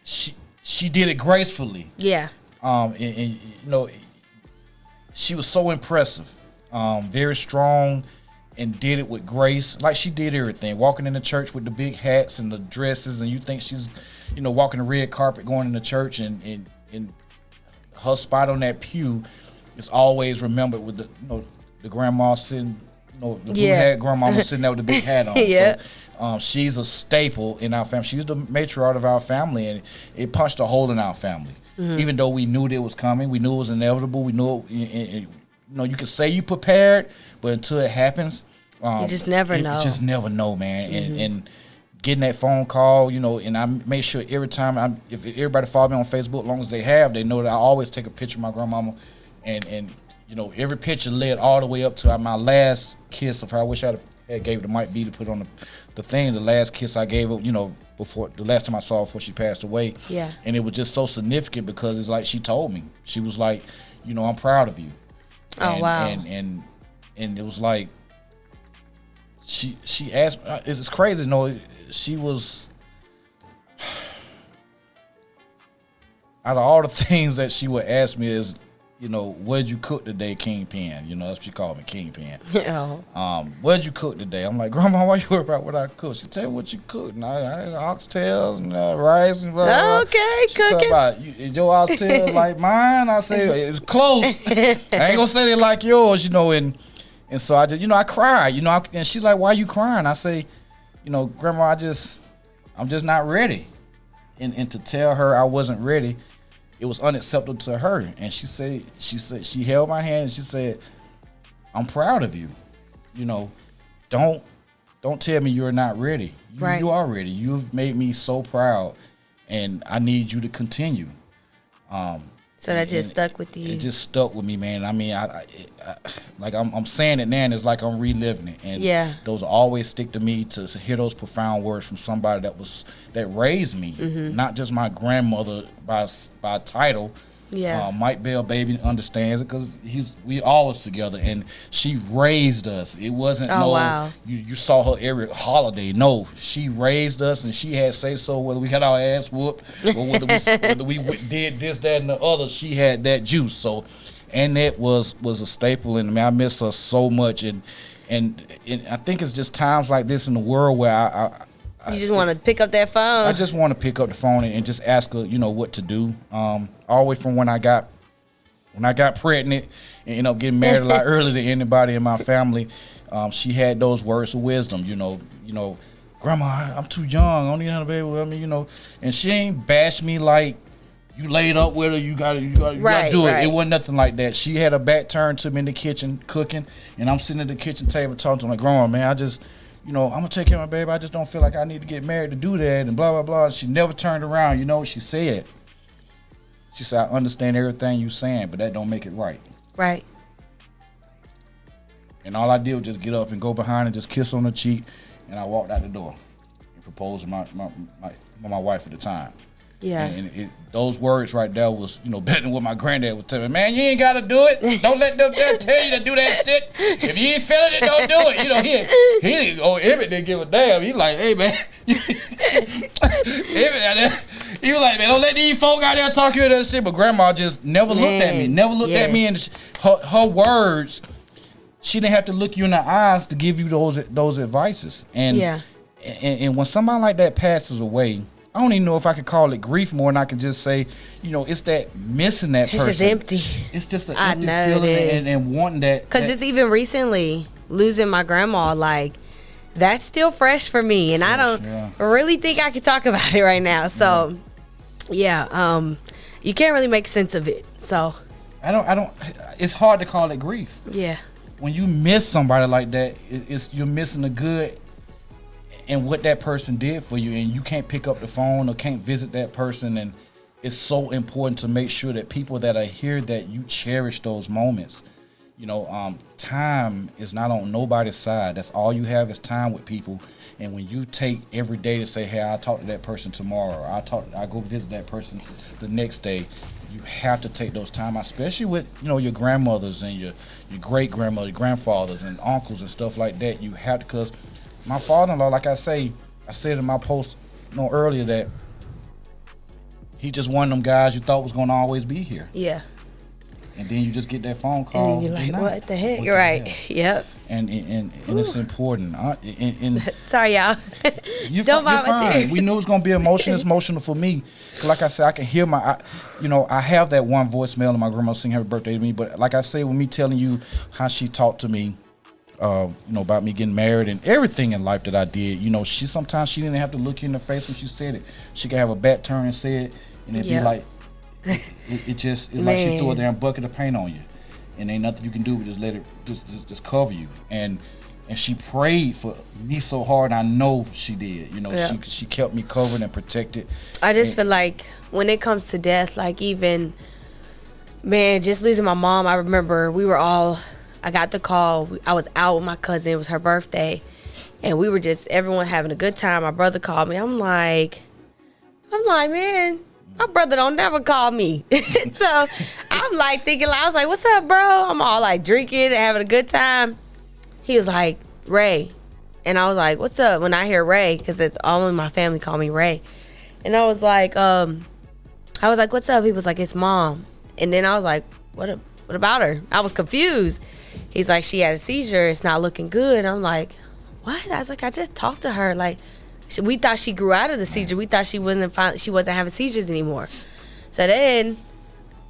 she did it gracefully. Yeah. She was so impressive, very strong, and did it with grace. Like she did everything. Walking in the church with the big hats and the dresses, and you think she's, walking the red carpet going into church, and her spot on that pew is always remembered with the grandma sitting, the blue hat grandmama sitting there with the big hat on. Yeah. So, she's a staple in our family. She's the matriarch of our family, and it punched a hole in our family. Mm-hmm. Even though we knew that it was coming, we knew it was inevitable. We knew it, you can say you prepared, but until it happens, you just never know. You just never know, man. Mm-hmm. And getting that phone call, and I make sure every time if everybody follow me on Facebook, as long as they have, they know that I always take a picture of my grandmama, and every picture led all the way up to my last kiss of her. I wish I had gave it to Mike B to put on the thing. The last kiss I gave her, before the last time I saw her before she passed away. Yeah. And it was just so significant because it's like she told me. She was like, I'm proud of you. Oh, wow. And it was like she asked. It's crazy. She was out of all the things that she would ask me is, what'd you cook today, Kingpin? That's what she called me, Kingpin. Yeah. What'd you cook today? I'm like, Grandma, why you worry about what I cook? She tell me what you cooked. And I oxtails and rice and blah, blah. Okay, she cooking. Talk about, is your oxtails like mine? I say, it's close. I ain't gonna say they like yours, and so I just, I cried, and she's like, why you crying? I say, Grandma, I'm just not ready. And to tell her I wasn't ready, it was unacceptable to her. And she held my hand and she said, I'm proud of you. Don't tell me you're not ready. Right. You are ready. You've made me so proud, and I need you to continue. So that just stuck with you. It just stuck with me, man. I mean, I'm saying it now, and it's like I'm reliving it. And those always stick to me, to hear those profound words from somebody that raised me, not just my grandmother by title. Yeah, Mike Bell baby understands it because we always together, and she raised us. It wasn't wow. You saw her every holiday. No, she raised us, and she had say so whether we got our ass whooped or whether we did this, that, and the other. She had that juice. So, and that was a staple. And I miss her so much. And I think it's just times like this in the world where you just want to pick up that phone. I just want to pick up the phone and just ask her, what to do. Always from when I got pregnant and ended up getting married a lot earlier than anybody in my family, she had those words of wisdom. Grandma, I'm too young. I don't need to have a baby with me. And she ain't bashed me like you laid up with her. You gotta do it. It wasn't nothing like that. She had her back turned to me in the kitchen cooking, and I'm sitting at the kitchen table talking to her like, Grandma, man, I'm going to take care of my baby. I just don't feel like I need to get married to do that and blah, blah, blah. And she never turned around. You know what she said? She said, I understand everything you're saying, but that don't make it right. Right. And all I did was just get up and go behind and just kiss on the cheek, and I walked out the door and proposed to my wife at the time. Yeah. And those words right there was, better than what my granddad would tell me. Man, you ain't got to do it. Don't let them there tell you to do that shit. If you ain't feeling it, don't do it. He didn't go, Emmett didn't give a damn. He like, hey, man. Emmett out there. He was like, man, don't let these folk out there talk you that shit. But grandma just never looked at me. Never looked at me. And her words, she didn't have to look you in the eyes to give you those advices. And when somebody like that passes away, I don't even know if I could call it grief more than I can just say, it's that missing that person. It's just empty. It's just an empty feeling and wanting that. Because just even recently, losing my grandma, like, that's still fresh for me. And I don't really think I could talk about it right now. So, you can't really make sense of it. So. I don't, it's hard to call it grief. Yeah. When you miss somebody like that, you're missing the good and what that person did for you, and you can't pick up the phone or can't visit that person. And it's so important to make sure that people that are here, that you cherish those moments. Time is not on nobody's side. That's all you have is time with people. And when you take every day to say, hey, I'll talk to that person tomorrow, or I'll go visit that person the next day, you have to take those time, especially with, your grandmothers and your great-grandmother, your grandfathers and uncles and stuff like that. You have to, because my father-in-law, like I said in my post earlier, that he just one of them guys you thought was going to always be here. Yeah. And then you just get that phone call. And you're like, what the heck? You're right. Yep. And it's important. Sorry, y'all. Don't mind my tears. We knew it was going to be emotional. It's emotional for me. Like I said, I can hear I have that one voicemail of my grandma singing happy birthday to me. But like I said, with me telling you how she talked to me, about me getting married and everything in life that I did, sometimes she didn't have to look you in the face when she said it. She could have a back turn and say it, and it'd be like, it's like she threw a damn bucket of paint on you, and ain't nothing you can do but just let it just cover you. And she prayed for me so hard. I know she did. She kept me covered and protected. I just feel like when it comes to death, like even, man, just losing my mom. I remember I got the call. I was out with my cousin. It was her birthday, and we were just everyone having a good time. My brother called me. I'm like, man, my brother don't never call me. So I'm like thinking, I was like, what's up, bro? I'm all like drinking and having a good time. He was like, Ray. And I was like, what's up? When I hear Ray, because it's all in my family call me Ray. And I was like, what's up? He was like, it's Mom. And then I was like, what about her? I was confused. He's like, she had a seizure. It's not looking good. I'm like, what? I was like, I just talked to her. Like, we thought she grew out of the seizure. We thought she wasn't having seizures anymore. So then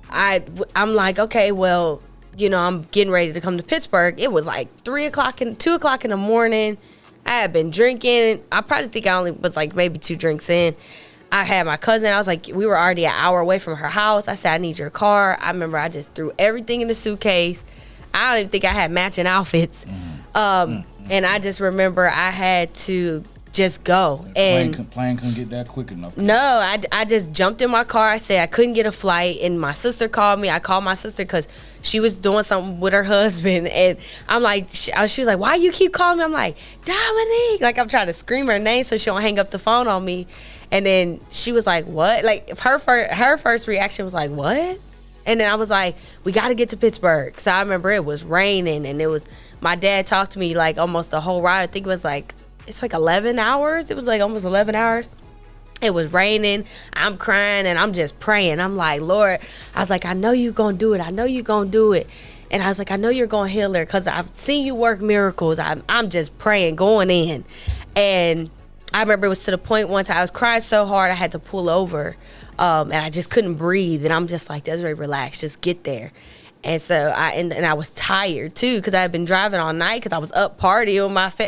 I'm like, okay, well, I'm getting ready to come to Pittsburgh. It was like 2 o'clock in the morning. I had been drinking. I probably think I only was like maybe 2 drinks in. I had my cousin. I was like, we were already an hour away from her house. I said, I need your car. I remember I just threw everything in the suitcase. I don't even think I had matching outfits. And I just remember I had to just go. And plane couldn't get that quick enough. No, I just jumped in my car. I said I couldn't get a flight, and my sister called me. I called my sister because she was doing something with her husband, and I'm like, she was like, why you keep calling me? I'm like, Dominique. Like, I'm trying to scream her name so she don't hang up the phone on me. And then she was like, what? Like, her first reaction was like, what? And then I was like, we got to get to Pittsburgh. So I remember it was raining, and my dad talked to me like almost the whole ride. I think it was like, it's like 11 hours. It was like almost 11 hours. It was raining. I'm crying, and I'm just praying. I'm like, Lord, I was like, I know you're going to do it. I know you're going to do it. And I was like, I know you're going to heal her because I've seen you work miracles. I'm just praying, going in. And I remember it was to the point one time I was crying so hard I had to pull over, and I just couldn't breathe. And I'm just like, Desiree, relax, just get there. And so I was tired too because I had been driving all night because I was up partying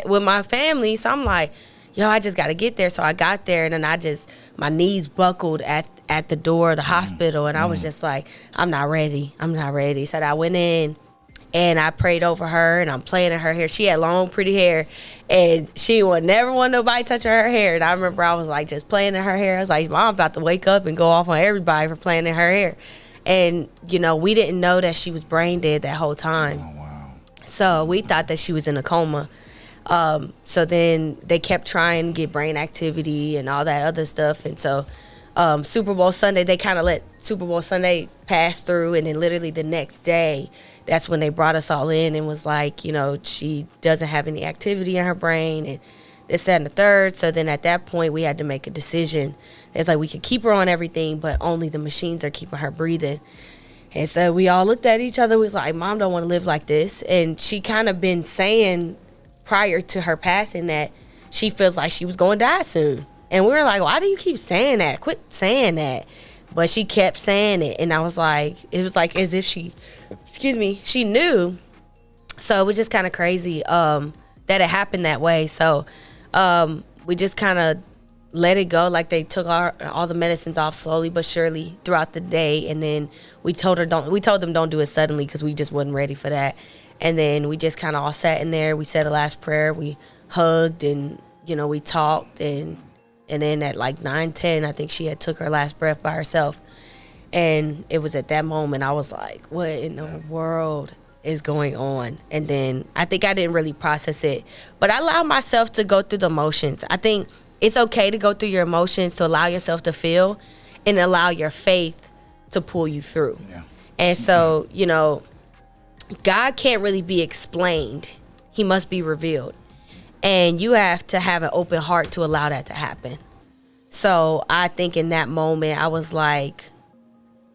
with my family. So I'm like, yo, I just got to get there. So I got there, and then my knees buckled at the door of the hospital, and I was just like, I'm not ready. So I went in, and I prayed over her, and I'm playing in her hair. She had long, pretty hair, and she would never want nobody touching her hair. And I remember I was like just playing in her hair. I was like, Mom about to wake up and go off on everybody for playing in her hair. And, we didn't know that she was brain dead that whole time. Oh, wow. So we thought that she was in a coma. So then they kept trying to get brain activity and all that other stuff. And so Super Bowl Sunday, they kind of let Super Bowl Sunday pass through, and then literally the next day, that's when they brought us all in and was like, you know, she doesn't have any activity in her brain, and this, that, and the third. So then at that point, we had to make a decision. It's like we could keep her on everything, but only the machines are keeping her breathing. And so we all looked at each other. We was like, Mom don't want to live like this. And she kind of been saying prior to her passing that she feels like she was going to die soon. And we were like, why do you keep saying that? Quit saying that. But she kept saying it. And I was like, it was like as if she knew. So it was just kind of crazy that it happened that way. So we just kind of let it go. Like they took all the medicines off slowly but surely throughout the day. And then we told them don't do it suddenly because we just wasn't ready for that. And then we just kind of all sat in there. We said a last prayer. We hugged and, you know, we talked. And then at like 9:10, I think she had took her last breath by herself. And it was at that moment I was like, what in the world is going on? And then I think I didn't really process it. But I allowed myself to go through the emotions. I think it's okay to go through your emotions, to allow yourself to feel and allow your faith to pull you through. Yeah. And so, you know, God can't really be explained. He must be revealed. And you have to have an open heart to allow that to happen. So I think in that moment, I was like,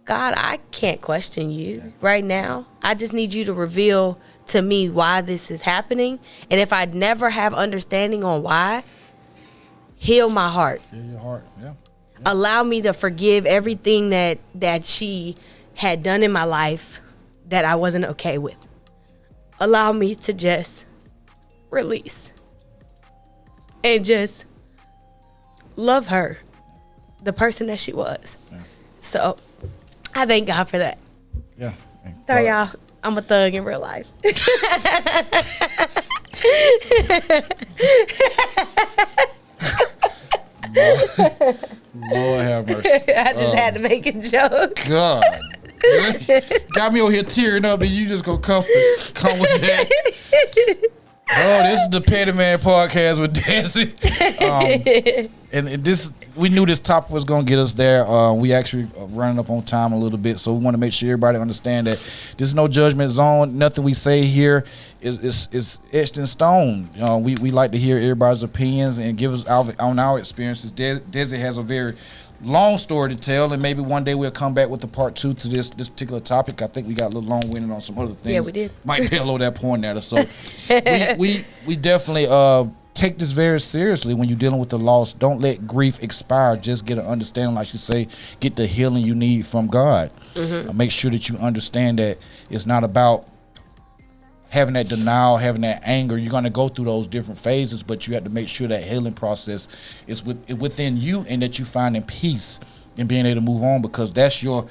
God, I can't question you right now. I just need you to reveal to me why this is happening. And if I never have understanding on why, heal my heart. Heal your heart, yeah. Allow me to forgive everything that she had done in my life that I wasn't okay with. Allow me to just release and just love her, the person that she was. Yeah. So I thank God for that. Yeah. Sorry, y'all. I'm a thug in real life. Lord have mercy. I just had to make a joke. God. Got me over here tearing up, and you just gonna come with that. Oh, this is the PettyMan Podcast with Desi. And this, we knew this topic was gonna get us there. We actually are running up on time a little bit, so we want to make sure everybody understand that there's no judgment zone. Nothing we say here is etched in stone. We like to hear everybody's opinions and give us on our experiences. Desi has a very long story to tell, and maybe one day we'll come back with a part 2 to this particular topic. I think we got a little long-winded on some other things. Yeah, we did. Might be a little that point at us. So we definitely take this very seriously when you're dealing with the loss. Don't let grief expire. Just get an understanding, like you say, get the healing you need from God. Mm-hmm. Make sure that you understand that it's not about having that denial, having that anger. You're going to go through those different phases, but you have to make sure that healing process is within you, and that you finding peace and being able to move on, because that's your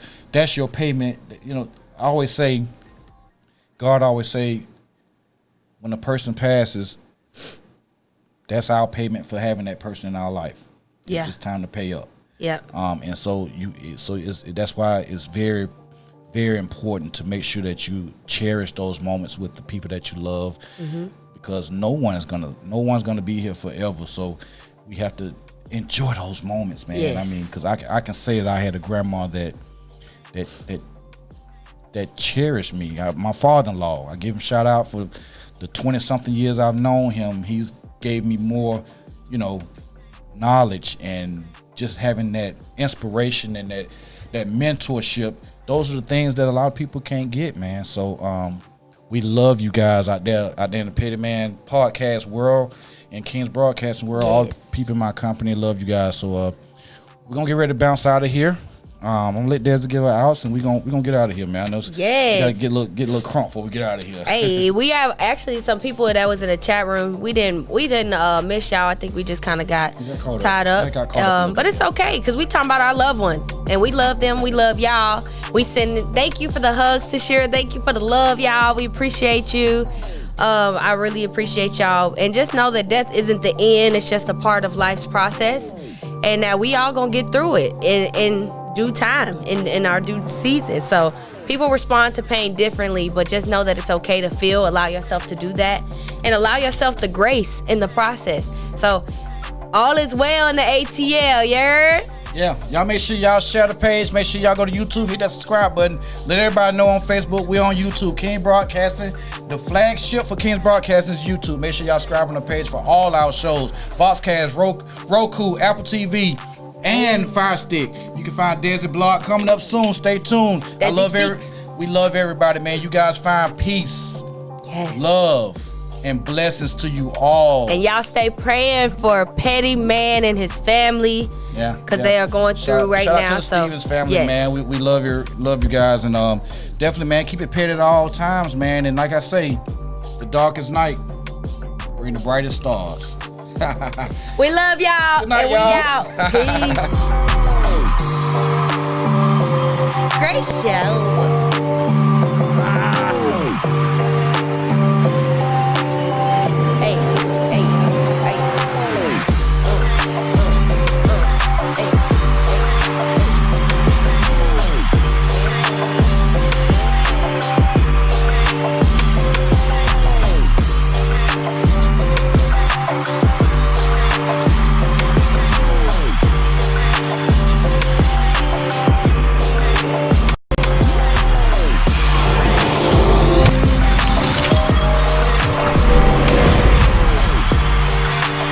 payment. You know, God always say, when a person passes, that's our payment for having that person in our life. Yeah, it's time to pay up. Yeah. And so that's why it's very, very important to make sure that you cherish those moments with the people that you love, mm-hmm. because no one's gonna be here forever. So we have to enjoy those moments, man. Yes. I mean, because I can say that I had a grandma that cherished me. My father-in-law, I give him shout out for the 20-something years I've known him. He's gave me more, knowledge, and just having that inspiration and that mentorship. Those are the things that a lot of people can't get, man. So we love you guys out there in the PettyMan Podcast world and Kingz Broadcasting world. Yes. All the people in my company love you guys. So we're gonna get ready to bounce out of here. I'm gonna let Debs give her out, and we're gonna get out of here, man. I know we gotta get a little crunk before we get out of here. Hey, we have actually some people that was in the chat room. We didn't miss y'all. I think we just kind of got tied up. But it's okay, because we talking about our loved ones, and we love them. We love y'all. We thank you for the hugs to share. Thank you for the love, y'all. We appreciate you. I really appreciate y'all, and just know that death isn't the end. It's just a part of life's process, and that we all gonna get through it in due time, in our due season. So people respond to pain differently, but just know that it's okay to feel. Allow yourself to do that, and allow yourself the grace in the process. So all is well in the ATL, you heard? Yeah, y'all make sure y'all share the page. Make sure y'all go to YouTube, hit that subscribe button. Let everybody know on Facebook, we on YouTube. Kingz Broadcasting, the flagship for Kingz Broadcasting is YouTube. Make sure y'all subscribe on the page for all our shows. Boxcast, Roku, Apple TV, and Fire Stick. You can find Desi Blog coming up soon. Stay tuned. We love everybody, man. You guys find peace, love, and blessings to you all. And y'all stay praying for PettyMan and his family. Yeah, because they are going through right now. Shout out to the Stevens family, man. We love you guys, and definitely, man, keep it petty at all times, man. And like I say, the darkest night bring the brightest stars. We love y'all. Good night, and y'all. We out. Peace. Great show.